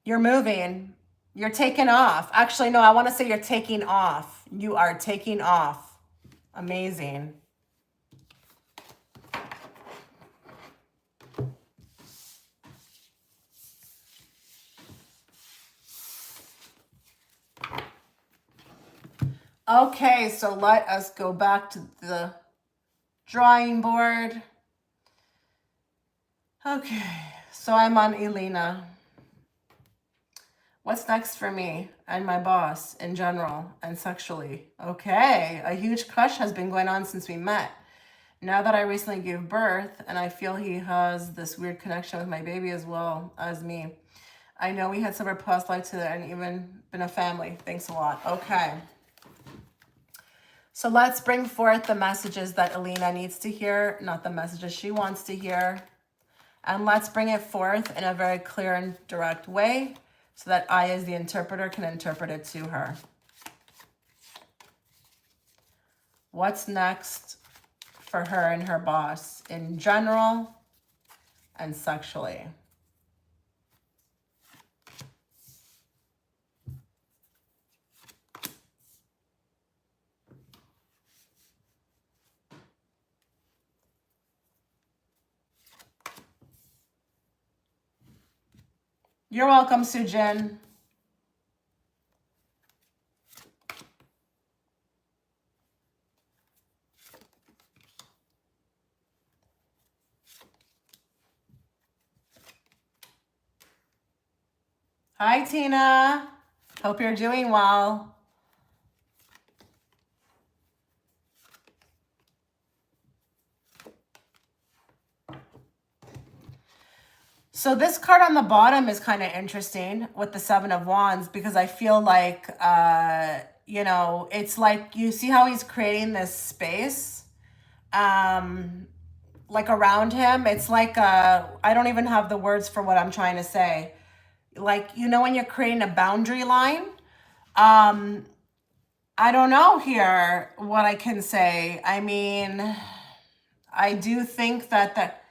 You're moving. You're taking off. Actually, no, I want to say you're taking off. You are taking off. Amazing. Okay, so let us go back to the drawing board. Okay, so I'm on Alina. What's next for me and my boss in general and sexually? Okay, a huge crush has been going on since we met. Now that I recently gave birth and I feel he has this weird connection with my baby as well as me. I know we had several past lives together and even been a family. Thanks a lot. Okay. So let's bring forth the messages that Alina needs to hear, not the messages she wants to hear. And let's bring it forth in a very clear and direct way so that I, as the interpreter, can interpret it to her. What's next for her and her boss in general and sexually? You're welcome, Sugen. Hi, Tina. Hope you're doing well. So this card on the bottom is kind of interesting with the Seven of Wands because I feel like, you know, it's like you see how he's creating this space like around him. It's like, I don't even have the words for what I'm trying to say. Like, you know, when you're creating a boundary line, I don't know here what I can say. I mean, I do think that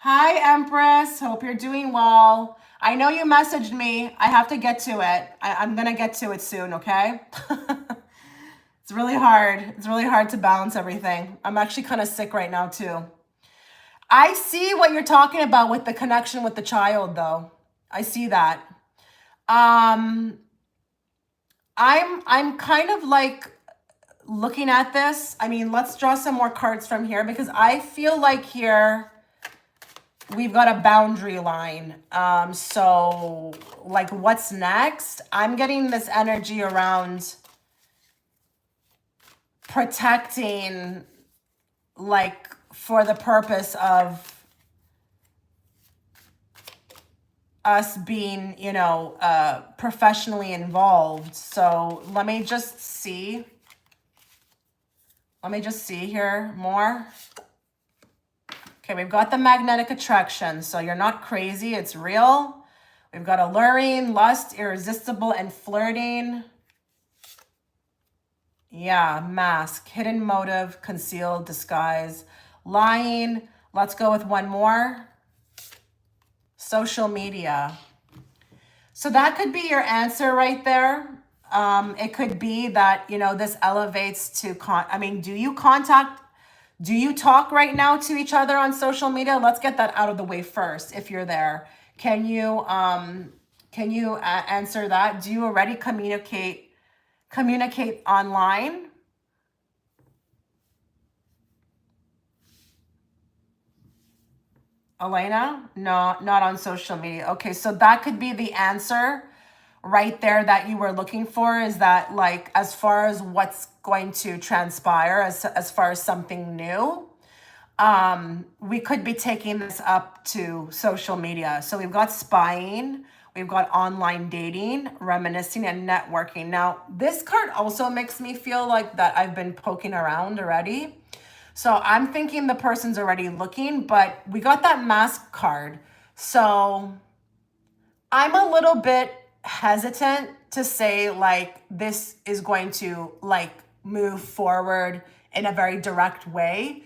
Hi, Empress. Hope you're doing well. I know you messaged me. I have to get to it. I'm going to get to it soon, okay? It's really hard. It's really hard to balance everything. I'm actually kind of sick right now, too. I see what you're talking about with the connection with the child, though. I see that. I'm kind of like looking at this. I mean, let's draw some more cards from here because I feel like here we've got a boundary line. So like what's next? I'm getting this energy around protecting, like for the purpose of us being, you know, professionally involved. So let me just see. Let me just see here more. Okay, we've got the magnetic attraction. So you're not crazy, it's real. We've got alluring, lust, irresistible, and flirting. Yeah, mask, hidden motive, concealed, disguise, lying. Let's go with one more. Social media. So that could be your answer right there. It could be that, you know, this elevates to, do you talk right now to each other on social media? Let's get that out of the way first. If you're there, can you answer that? Do you already communicate online? Elena? No, not on social media. Okay, so that could be the answer right there that you were looking for, is that like as far as what's going to transpire as far as something new, we could be taking this up to social media. So we've got spying, we've got online dating, reminiscing, and networking. Now, this card also makes me feel like that I've been poking around already. So I'm thinking the person's already looking, but we got that mask card. So I'm a little bit hesitant to say like this is going to like move forward in a very direct way.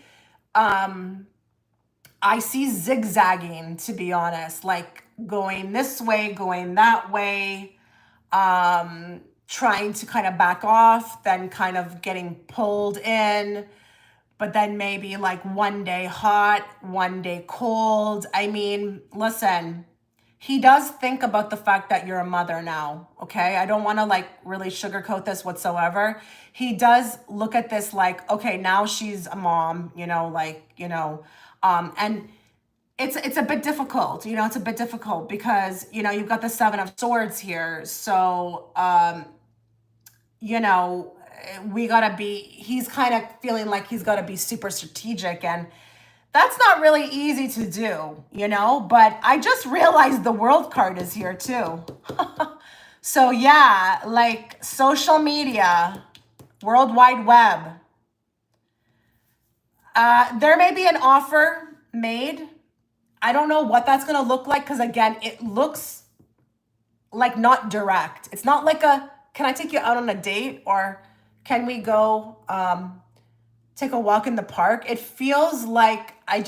I see zigzagging, to be honest, like going this way, going that way, trying to kind of back off, then kind of getting pulled in, but then maybe like one day hot, one day cold. I mean, listen, he does think about the fact that you're a mother now, okay? I don't want to like really sugarcoat this whatsoever. He does look at this like, okay, now she's a mom, and it's a bit difficult, it's a bit difficult because, you've got the Seven of Swords here. So, you know, he's kind of feeling like he's got to be super strategic, and that's not really easy to do, but I just realized the World card is here too. So yeah, like social media, World Wide Web. There may be an offer made. I don't know what that's going to look like because, again, it looks like not direct. It's not like can I take you out on a date, or can we go take a walk in the park? It feels like I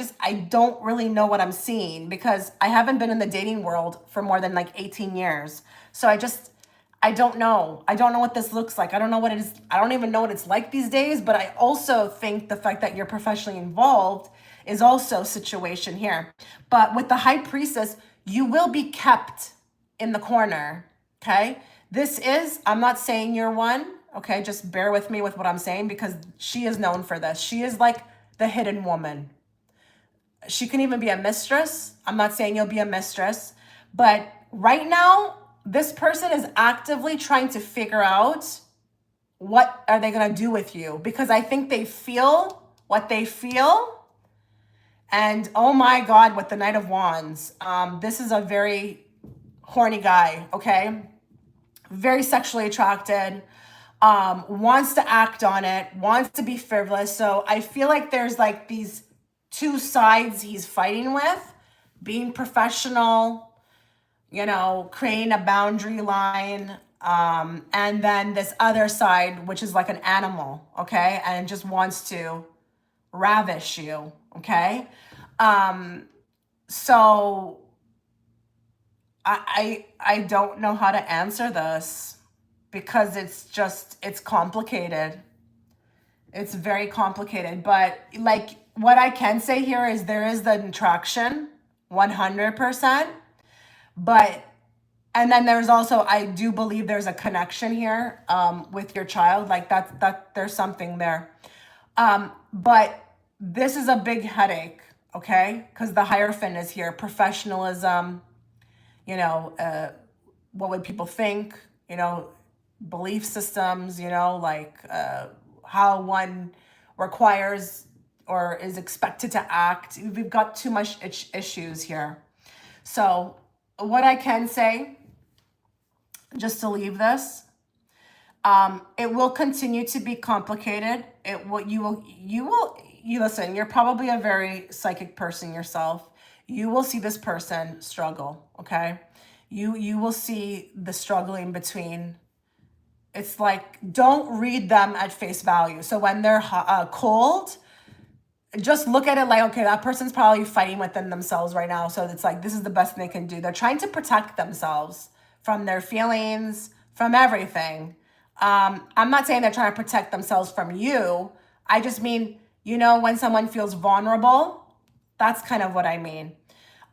don't really know what I'm seeing because I haven't been in the dating world for more than like 18 years. So I don't know. I don't know what this looks like. I don't know what it is. I don't even know what it's like these days, but I also think the fact that you're professionally involved is also a situation here. But with the High Priestess, you will be kept in the corner, okay? I'm not saying you're one, okay? Just bear with me with what I'm saying because she is known for this. She is like the hidden woman. She can even be a mistress. I'm not saying you'll be a mistress, but right now, this person is actively trying to figure out what are they going to do with you, because I think they feel what they feel. And oh my God, with the Knight of Wands, this is a very horny guy, okay? Very sexually attracted, wants to act on it, wants to be frivolous. So I feel like there's like these two sides he's fighting with, being professional, creating a boundary line, and then this other side, which is like an animal, okay? And just wants to ravish you, okay? So I don't know how to answer this because it's complicated. It's very complicated, but like what I can say here is there is the attraction 100%, and then there's also, I do believe there's a connection here, with your child, like that there's something there. But this is a big headache, okay? Because the Hierophant is here, professionalism, what would people think, belief systems, how one requires or is expected to act. We've got too much issues here. So what I can say, just to leave this, it will continue to be complicated. You listen, you're probably a very psychic person yourself. You will see this person struggle, okay? You will see the struggling between. It's like, don't read them at face value. So when they're cold, just look at it like, okay, that person's probably fighting within themselves right now. So it's like, this is the best thing they can do. They're trying to protect themselves from their feelings, from everything. I'm not saying they're trying to protect themselves from you. I just mean, when someone feels vulnerable, that's kind of what I mean.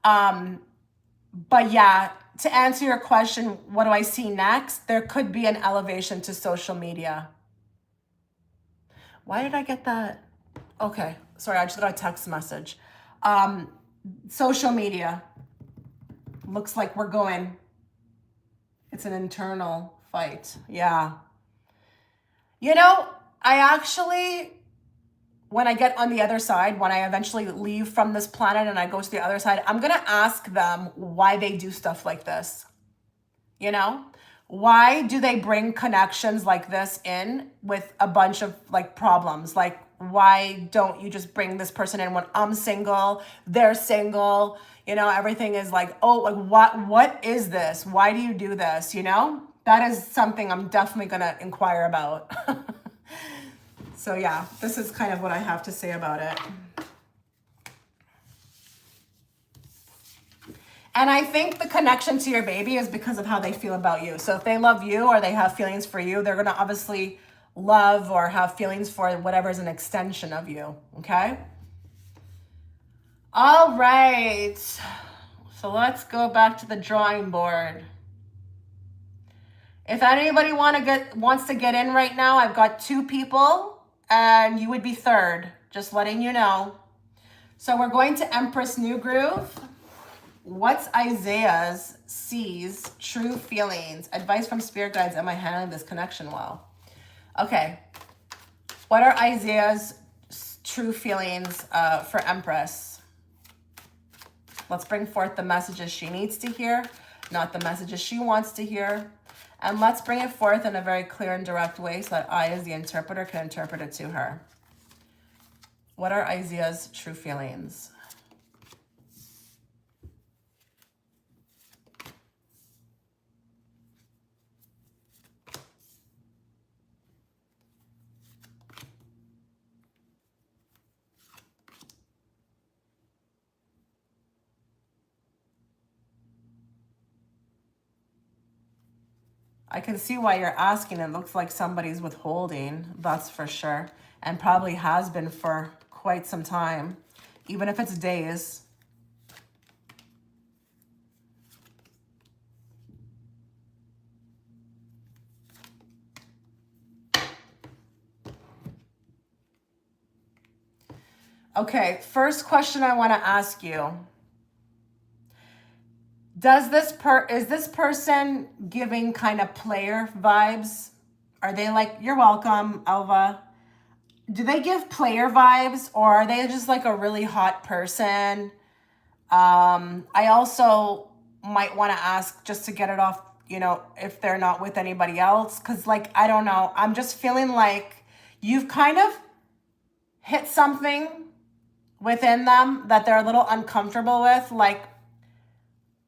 But yeah, to answer your question, what do I see next? There could be an elevation to social media. Why did I get that? Okay, sorry, I just got a text message. Social media. Looks like we're going. It's an internal fight. Yeah. I actually, when I get on the other side, when I eventually leave from this planet and I go to the other side, I'm going to ask them why they do stuff like this. Why do they bring connections like this in with a bunch of like problems? Like, why don't you just bring this person in when I'm single, they're single, you know, everything is like, oh, like what is this? Why do you do this? You know, that is something I'm definitely going to inquire about. So yeah, this is kind of what I have to say about it. And I think the connection to your baby is because of how they feel about you. So if they love you or they have feelings for you, they're going to obviously love or have feelings for whatever is an extension of you. Okay? All right. So let's go back to the drawing board. If anybody wants to get in right now, I've got 2 people and you would be third. Just letting you know. So we're going to Empress New Groove. What's Isaiah's C's true feelings? Advice from spirit guides. Am I handling this connection well? Okay. What are Isaiah's true feelings for Empress? Let's bring forth the messages she needs to hear, not the messages she wants to hear. And let's bring it forth in a very clear and direct way so that I, as the interpreter, can interpret it to her. What are Isaiah's true feelings? I can see why you're asking. It looks like somebody's withholding, that's for sure. And probably has been for quite some time, even if it's days. Okay, first question I want to ask you. Is this person giving kind of player vibes? Are they like, you're welcome, Alva? Do they give player vibes, or are they just like a really hot person? I also might want to ask, just to get it off, you know, if they're not with anybody else, because like, I don't know, I'm just feeling like you've kind of hit something within them that they're a little uncomfortable with. Like,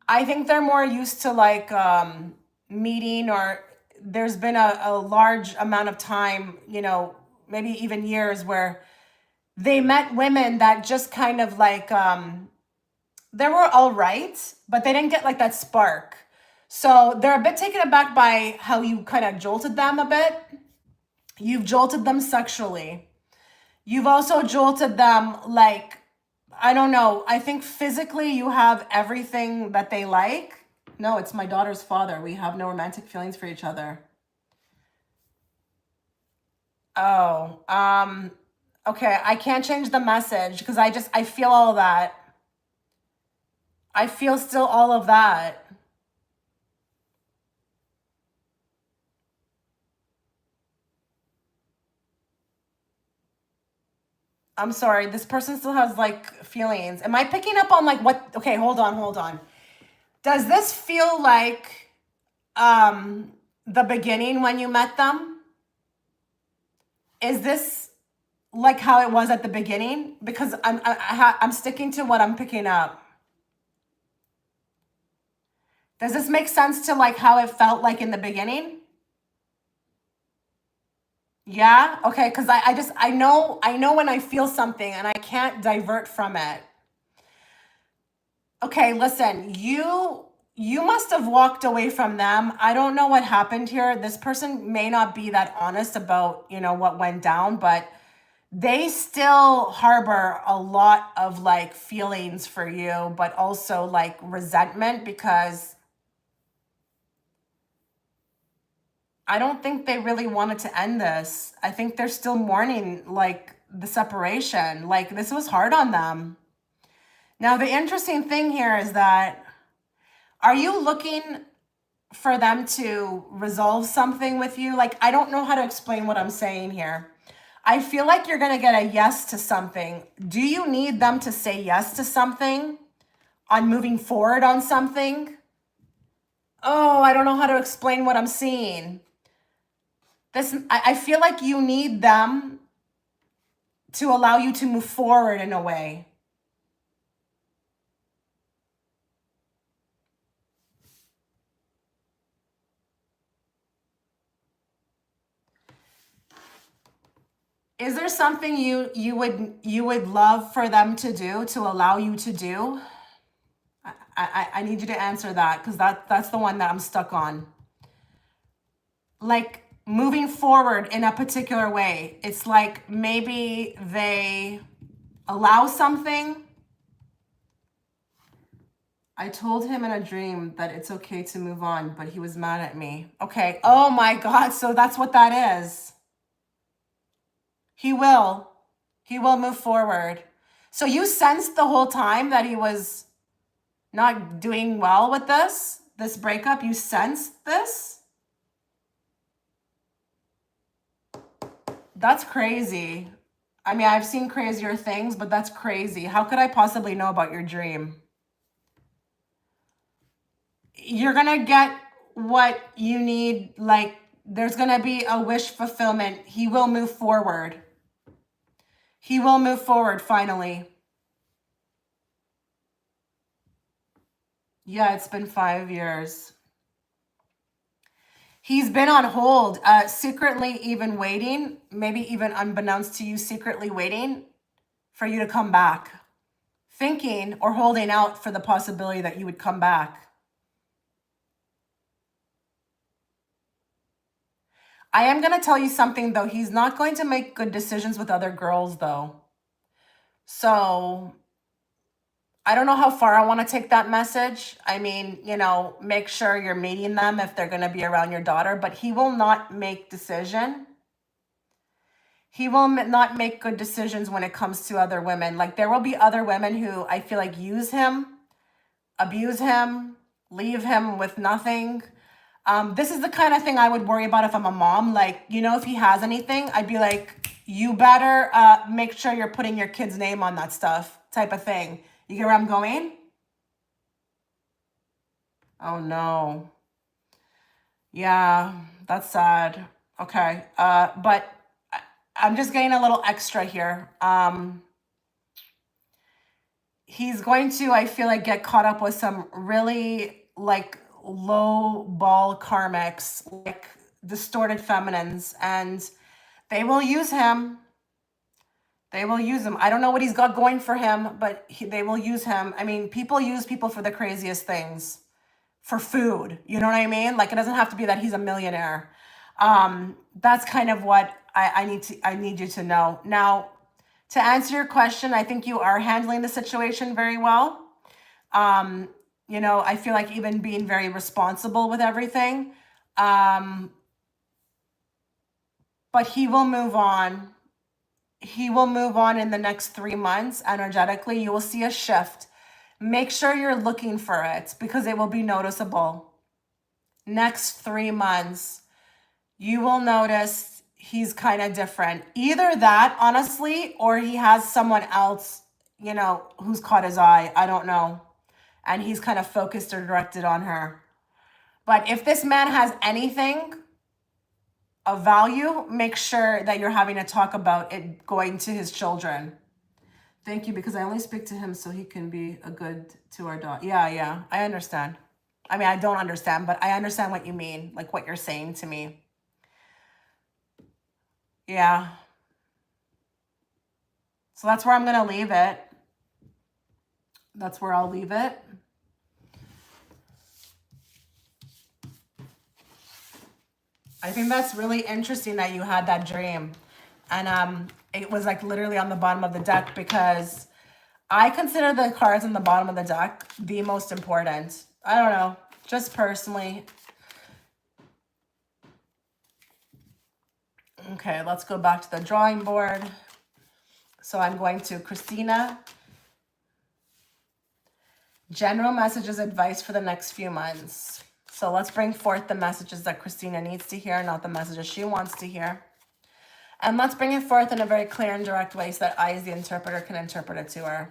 I think they're more used to like meeting, or there's been a large amount of time, you know, maybe even years, where they met women that just kind of like, they were all right, but they didn't get like that spark. So they're a bit taken aback by how you kind of jolted them a bit. You've jolted them sexually. You've also jolted them like, I don't know. I think physically you have everything that they like. No, it's my daughter's father. We have no romantic feelings for each other. Oh, okay. I can't change the message because I feel all of that. I feel still all of that. I'm sorry. This person still has like feelings. Am I picking up on like what? Okay, hold on. Does this feel like the beginning when you met them? Is this like how it was at the beginning? Because I'm sticking to what I'm picking up. Does this make sense to like how it felt like in the beginning? Yeah? Okay, because I know when I feel something and I can't divert from it. Okay, listen, you must have walked away from them. I don't know what happened here. This person may not be that honest about, you know, what went down, but they still harbor a lot of like feelings for you, but also like resentment, because I don't think they really wanted to end this. I think they're still mourning like the separation. Like, this was hard on them. Now, the interesting thing here is that, are you looking for them to resolve something with you? Like, I don't know how to explain what I'm saying here. I feel like you're going to get a yes to something. Do you need them to say yes to something, on moving forward on something? Oh, I don't know how to explain what I'm seeing. I feel like you need them to allow you to move forward in a way. Is there something you would love for them to do, to allow you to do? I need you to answer that, because that's the one that I'm stuck on. Like moving forward in a particular way. It's like maybe they allow something. I told him in a dream that it's okay to move on, but he was mad at me. Okay. Oh my God. So that's what that is. He will move forward. So you sensed the whole time that he was not doing well with this breakup. You sensed this? That's crazy. I mean, I've seen crazier things, but that's crazy. How could I possibly know about your dream? You're going to get what you need. Like, there's going to be a wish fulfillment. He will move forward. He will move forward finally. Yeah, it's been 5 years. He's been on hold, secretly even waiting, maybe even unbeknownst to you, secretly waiting for you to come back. Thinking or holding out for the possibility that you would come back. I am going to tell you something, though. He's not going to make good decisions with other girls, though. So I don't know how far I want to take that message. I mean, you know, make sure you're meeting them if they're going to be around your daughter, but he will not make decision. He will not make good decisions when it comes to other women. Like, there will be other women who I feel like use him, abuse him, leave him with nothing. This is the kind of thing I would worry about if I'm a mom. Like, you know, if he has anything, I'd be like, you better make sure you're putting your kid's name on that stuff, type of thing. You get where I'm going? Oh, no. Yeah, that's sad. Okay. But I'm just getting a little extra here. He's going to, I feel like, get caught up with some really like low ball karmics, like distorted feminines, and they will use him. They will use him. I don't know what he's got going for him, but they will use him. I mean, people use people for the craziest things. For food, you know what I mean? Like, it doesn't have to be that he's a millionaire. That's kind of what I need you to know. Now, to answer your question, I think you are handling the situation very well. You know, I feel like even being very responsible with everything. But he will move on. He will move on in the next 3 months. Energetically, you will see a shift. Make sure you're looking for it, because it will be noticeable. Next 3 months, you will notice he's kind of different. Either that, honestly, or he has someone else, you know, who's caught his eye. I don't know. And he's kind of focused or directed on her. But if this man has anything of value, make sure that you're having a talk about it going to his children. Thank you, because I only speak to him so he can be a good to our daughter. Yeah, I understand. I mean, I don't understand, but I understand what you mean, like what you're saying to me. Yeah. So that's where I'm going to leave it. That's where I'll leave it. I think that's really interesting that you had that dream. And it was like literally on the bottom of the deck, because I consider the cards on the bottom of the deck the most important. I don't know, just personally. Okay, let's go back to the drawing board. So I'm going to Christina. General messages, advice for the next few months. So let's bring forth the messages that Christina needs to hear, not the messages she wants to hear. And let's bring it forth in a very clear and direct way so that I, as the interpreter, can interpret it to her.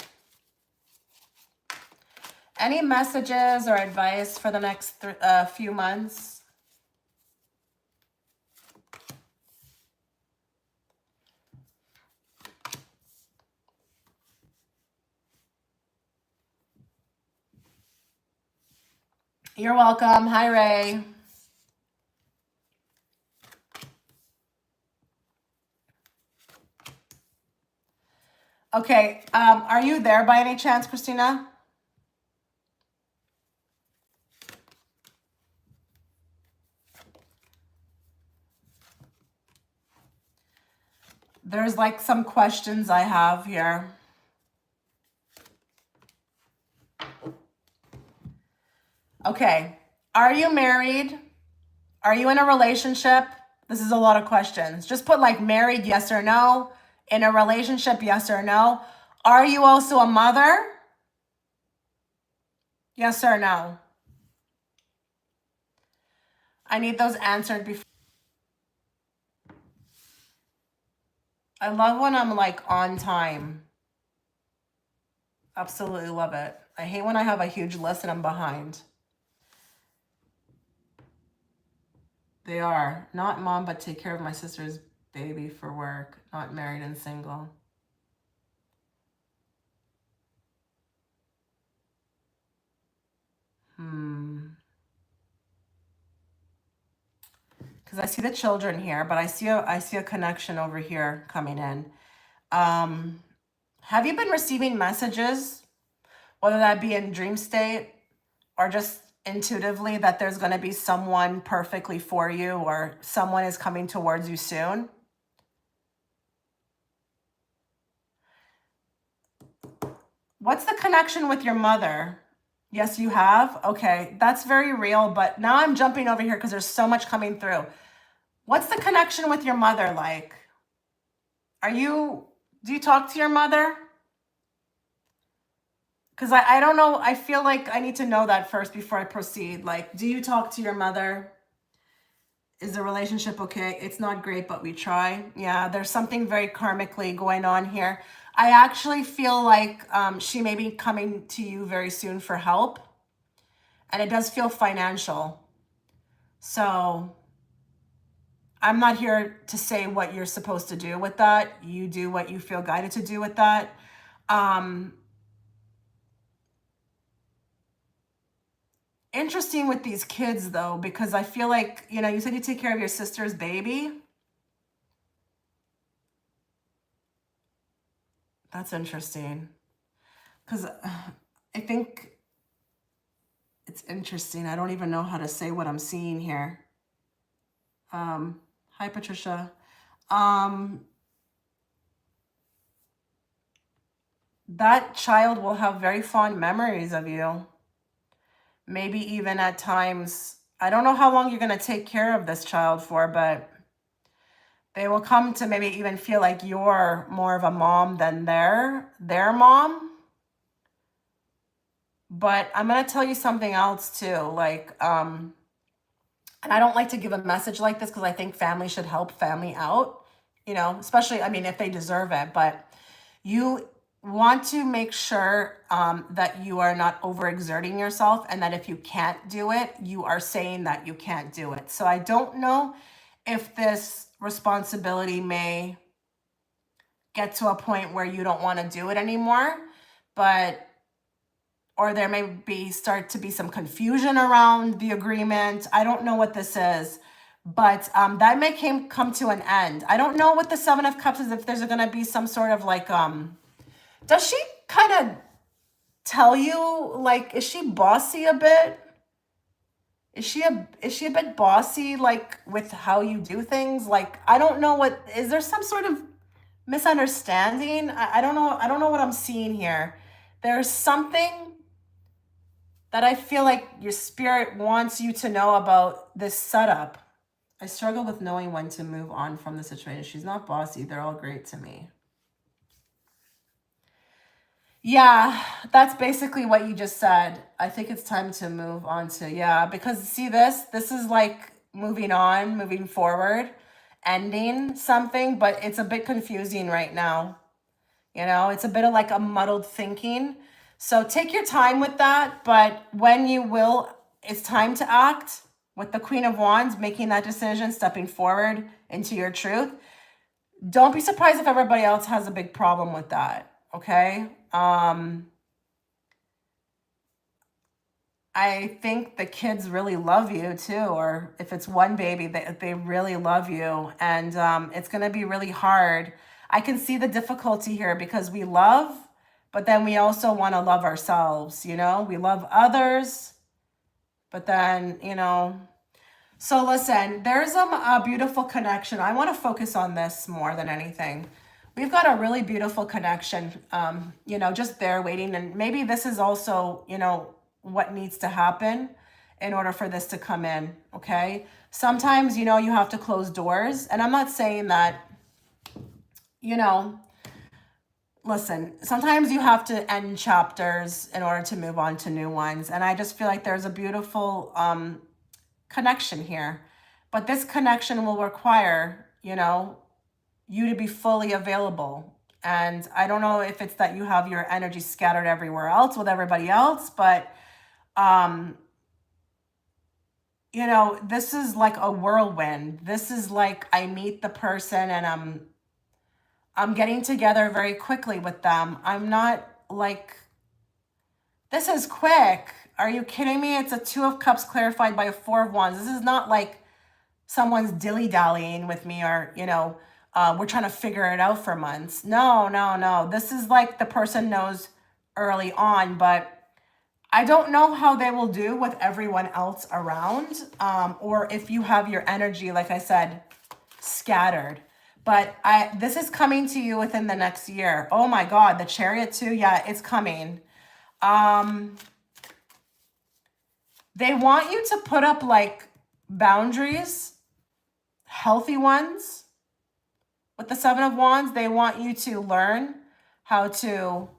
Any messages or advice for the next few months? You're welcome. Hi, Ray. Okay, are you there by any chance, Christina? There's like some questions I have here. Okay, are you married? Are you in a relationship? This is a lot of questions. Just put like married, yes or no. In a relationship, yes or no. Are you also a mother? Yes or no. I need those answered before. I love when I'm like on time. Absolutely love it. I hate when I have a huge list and I'm behind. They are not mom, but take care of my sister's baby for work. Not married and single. Because I see the children here, but I see a connection over here coming in. Have you been receiving messages, whether that be in dream state or just intuitively, that there's going to be someone perfectly for you or someone is coming towards you soon? What's the connection with your mother? Yes, you have? Okay, that's very real, but now I'm jumping over here because there's so much coming through. What's the connection with your mother like? Do you talk to your mother? Because I don't know, I feel like I need to know that first before I proceed. Like, do you talk to your mother? Is the relationship okay? It's not great, but we try. Yeah, there's something very karmically going on here. I actually feel like she may be coming to you very soon for help. And it does feel financial. So I'm not here to say what you're supposed to do with that. You do what you feel guided to do with that. Interesting with these kids though, because I feel like, you said you take care of your sister's baby. That's interesting. Because I think it's interesting. I don't even know how to say what I'm seeing here. Hi, Patricia. That child will have very fond memories of you. Maybe even at times, I don't know how long you're going to take care of this child for, but they will come to maybe even feel like you're more of a mom than their mom. But I'm going to tell you something else too. Like, and I don't like to give a message like this because I think family should help family out, especially, I mean, if they deserve it. But you want to make sure that you are not overexerting yourself, and that if you can't do it, you are saying that you can't do it. So I don't know if this responsibility may get to a point where you don't want to do it anymore, or there may start to be some confusion around the agreement. I don't know what this is, but that may come to an end. I don't know what the Seven of Cups is, if there's going to be some sort of like, does she kind of tell you, like, is she bossy a bit? Is she a bit bossy, like, with how you do things? Like, I don't know is there some sort of misunderstanding? I don't know. I don't know what I'm seeing here. There's something that I feel like your spirit wants you to know about this setup. I struggle with knowing when to move on from the situation. She's not bossy. They're all great to me. Yeah, that's basically what you just said. I think it's time to move on to, yeah, because see this is like moving on, moving forward, ending something, but it's a bit confusing right now. It's a bit of like a muddled thinking. So take your time with that, but when it's time to act with the Queen of Wands, making that decision, stepping forward into your truth. Don't be surprised if everybody else has a big problem with that, okay? I think the kids really love you too, or if it's one baby, they really love you. And it's going to be really hard. I can see the difficulty here because we love, but then we also want to love ourselves, you know? We love others, but then, you know. So listen, there's a beautiful connection. I want to focus on this more than anything. We've got a really beautiful connection, you know, just there waiting. And maybe this is also, you know, what needs to happen in order for this to come in, okay? Sometimes, you know, you have to close doors. And I'm not saying that, you know, listen, sometimes you have to end chapters in order to move on to new ones. And I just feel like there's a beautiful connection here. But this connection will require, you know, you to be fully available. And I don't know if it's that you have your energy scattered everywhere else with everybody else, but you know, this is like a whirlwind. This is like I meet the person and I'm getting together very quickly with them. I'm not like, this is quick. Are you kidding me? It's a 2 of Cups clarified by a 4 of Wands. This is not like someone's dilly-dallying with me or, you know, we're trying to figure it out for months. No, no, no. This is like the person knows early on, but I don't know how they will do with everyone else around, or if you have your energy, like I said, scattered. But this is coming to you within the next year. Oh my God, the Chariot too. Yeah, it's coming. They want you to put up like boundaries, healthy ones. With the 7 of Wands, they want you to learn how to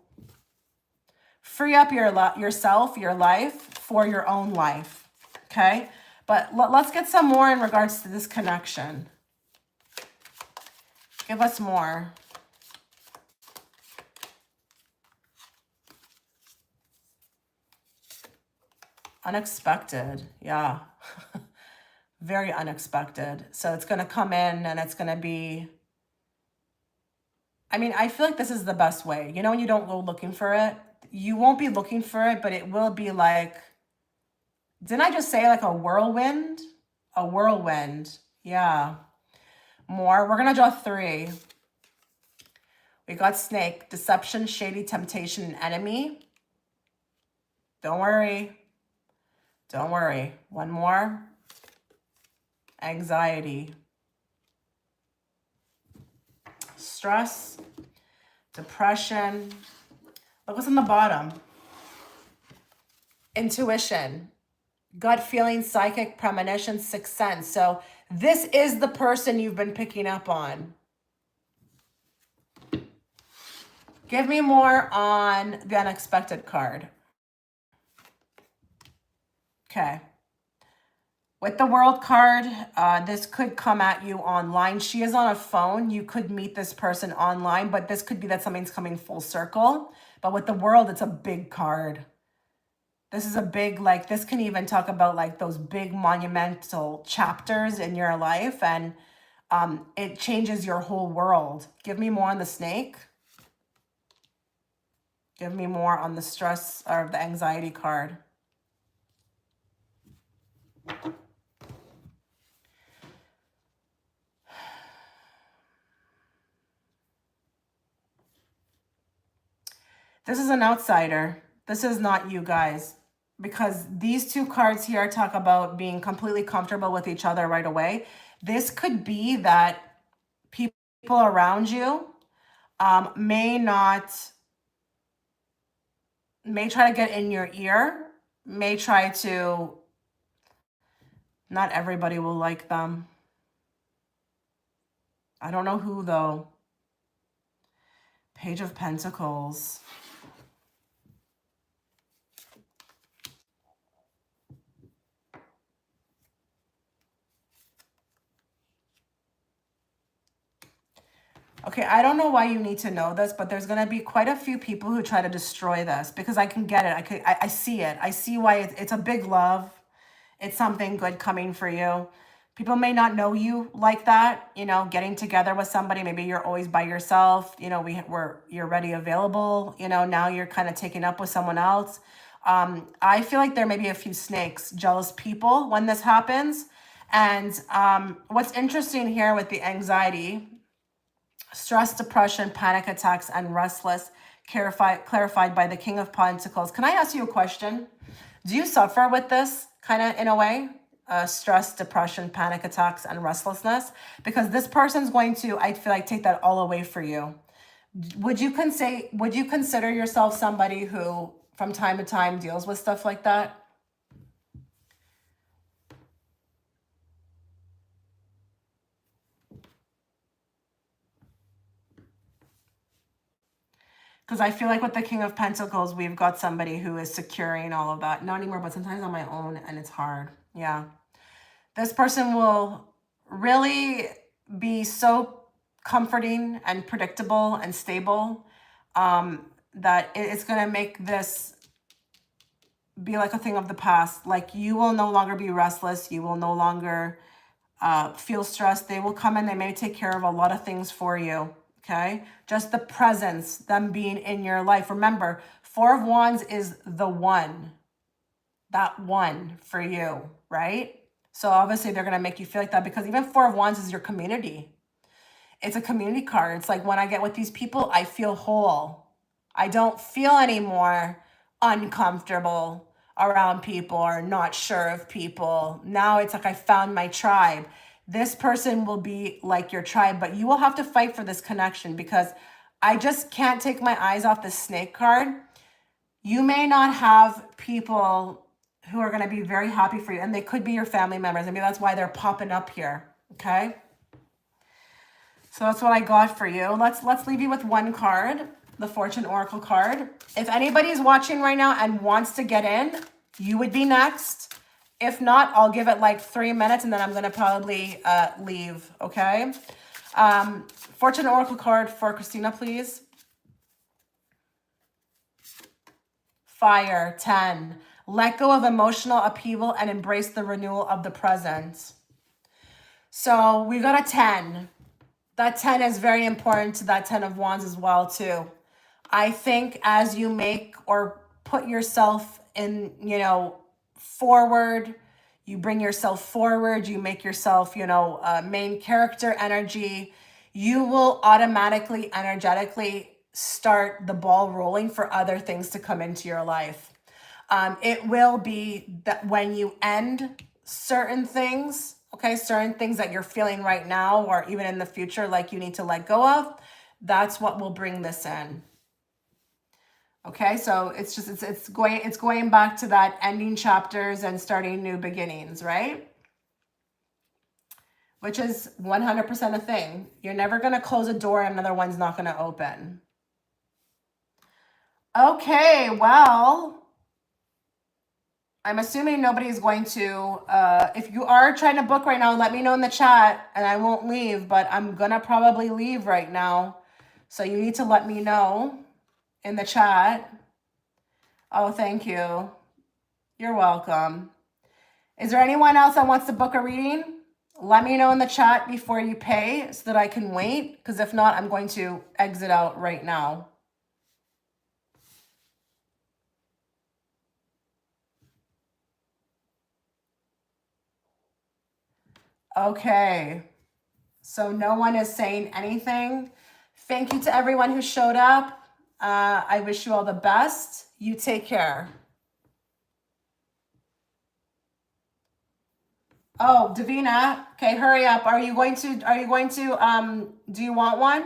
free up yourself, your life for your own life. Okay? But let's get some more in regards to this connection. Give us more. Unexpected. Yeah. Very unexpected. So it's going to come in and it's going to be, I mean, I feel like this is the best way. You know, when you don't go looking for it, you won't be looking for it, but it will be like, didn't I just say like a whirlwind? A whirlwind. Yeah. More. We're going to draw 3. We got snake, deception, shady, temptation, and enemy. Don't worry. Don't worry. One more. Anxiety. Stress. Depression. Look what's on the bottom. Intuition. Gut feeling, psychic, premonition, sixth sense. So this is the person you've been picking up on. Give me more on the unexpected card. Okay. With the World card, this could come at you online. She is on a phone. You could meet this person online, but this could be that something's coming full circle. But with the World, it's a big card. This is a big, like, this can even talk about like those big monumental chapters in your life, and it changes your whole world. Give me more on the snake. Give me more on the stress or the anxiety card. This is an outsider. This is not you guys. Because these 2 cards here talk about being completely comfortable with each other right away. This could be that people around you may try to get in your ear, may try to, not everybody will like them. I don't know who though. Page of Pentacles. Okay, I don't know why you need to know this, but there's going to be quite a few people who try to destroy this because I can get it. I see it. I see why it's a big love. It's something good coming for you. People may not know you like that, you know, getting together with somebody. Maybe you're always by yourself. You know, you're ready, available. You know, now you're kind of taking up with someone else. I feel like there may be a few snakes, jealous people when this happens. And what's interesting here with the anxiety, stress, depression, panic attacks, and restless, clarified by the King of Pentacles. Can I ask you a question? Do you suffer with this kind of in a way? Stress, depression, panic attacks, and restlessness? Because this person's going to, I feel like, take that all away for you. Would you consider yourself somebody who from time to time deals with stuff like that? Because I feel like with the King of Pentacles, we've got somebody who is securing all of that. Not anymore, but sometimes on my own, and it's hard. Yeah. This person will really be so comforting and predictable and stable that it's going to make this be like a thing of the past. Like, you will no longer be restless. You will no longer feel stressed. They will come in. They may take care of a lot of things for you. Okay. Just the presence, them being in your life. Remember, Four of Wands is the one, that one for you, right? So obviously they're going to make you feel like that, because even Four of Wands is your community. It's a community card. It's like, when I get with these people, I feel whole. I don't feel any more uncomfortable around people or not sure of people. Now it's like I found my tribe. This person will be like your tribe, but you will have to fight for this connection, because I just can't take my eyes off the snake card. You may not have people who are going to be very happy for you, and they could be your family members. I mean, that's why they're popping up here. Okay. So that's what I got for you. Let's leave you with one card, the Fortune Oracle card. If anybody's watching right now and wants to get in, you would be next. If not, I'll give it like 3 minutes, and then I'm going to probably leave, okay? Fortune Oracle card for Christina, please. Fire, 10. Let go of emotional upheaval and embrace the renewal of the present. So we got a 10. That 10 is very important to that 10 of Wands as well, too. I think as you make or put yourself in, forward, you bring yourself forward, you make yourself, main character energy, you will automatically, energetically start the ball rolling for other things to come into your life. It will be that when you end certain things, okay, certain things that you're feeling right now or even in the future, like you need to let go of, that's what will bring this in. Okay, so it's going back to that ending chapters and starting new beginnings, right? Which is 100% a thing. You're never going to close a door and another one's not going to open. Okay, well, I'm assuming nobody's going to, if you are trying to book right now, let me know in the chat and I won't leave, but I'm going to probably leave right now. So you need to let me know in the chat. Oh, thank you. You're welcome. Is there anyone else that wants to book a reading? Let me know in the chat before you pay so that I can wait, because if not, I'm going to exit out right now. Okay, so no one is saying anything. Thank you to everyone who showed up. I wish you all the best. You take care. Oh, Davina, okay, hurry up. Are you going to, do you want one?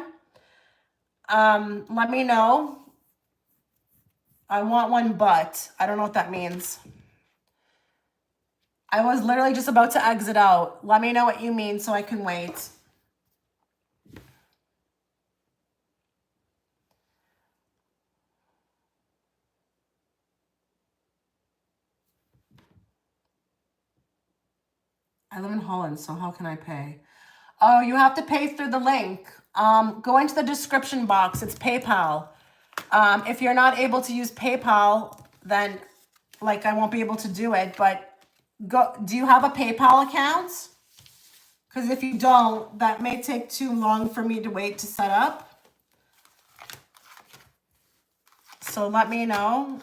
Let me know. I want one, but I don't know what that means. I was literally just about to exit out. Let me know what you mean so I can wait. I live in Holland, so how can I pay? Oh, you have to pay through the link. Go into the description box. It's PayPal. If you're not able to use PayPal, then I won't be able to do it. But do you have a PayPal account? Because if you don't, that may take too long for me to wait to set up. So let me know.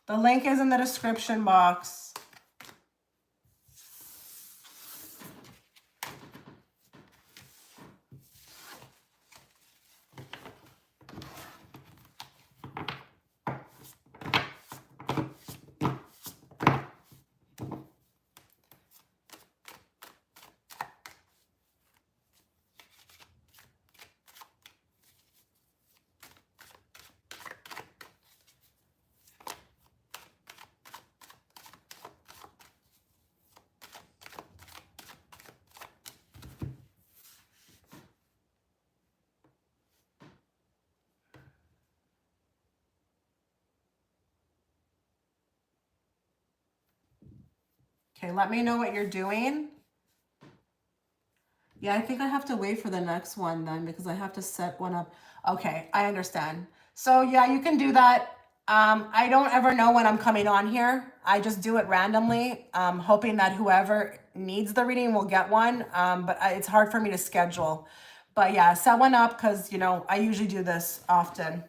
The link is in the description box. Okay, let me know what you're doing. Yeah, I think I have to wait for the next one then because I have to set one up. Okay, I understand. So yeah, you can do that. I don't ever know when I'm coming on here. I just do it randomly, hoping that whoever needs the reading will get one. But it's hard for me to schedule. But yeah, set one up because, you know, I usually do this often.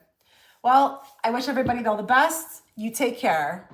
Well, I wish everybody all the best. You take care.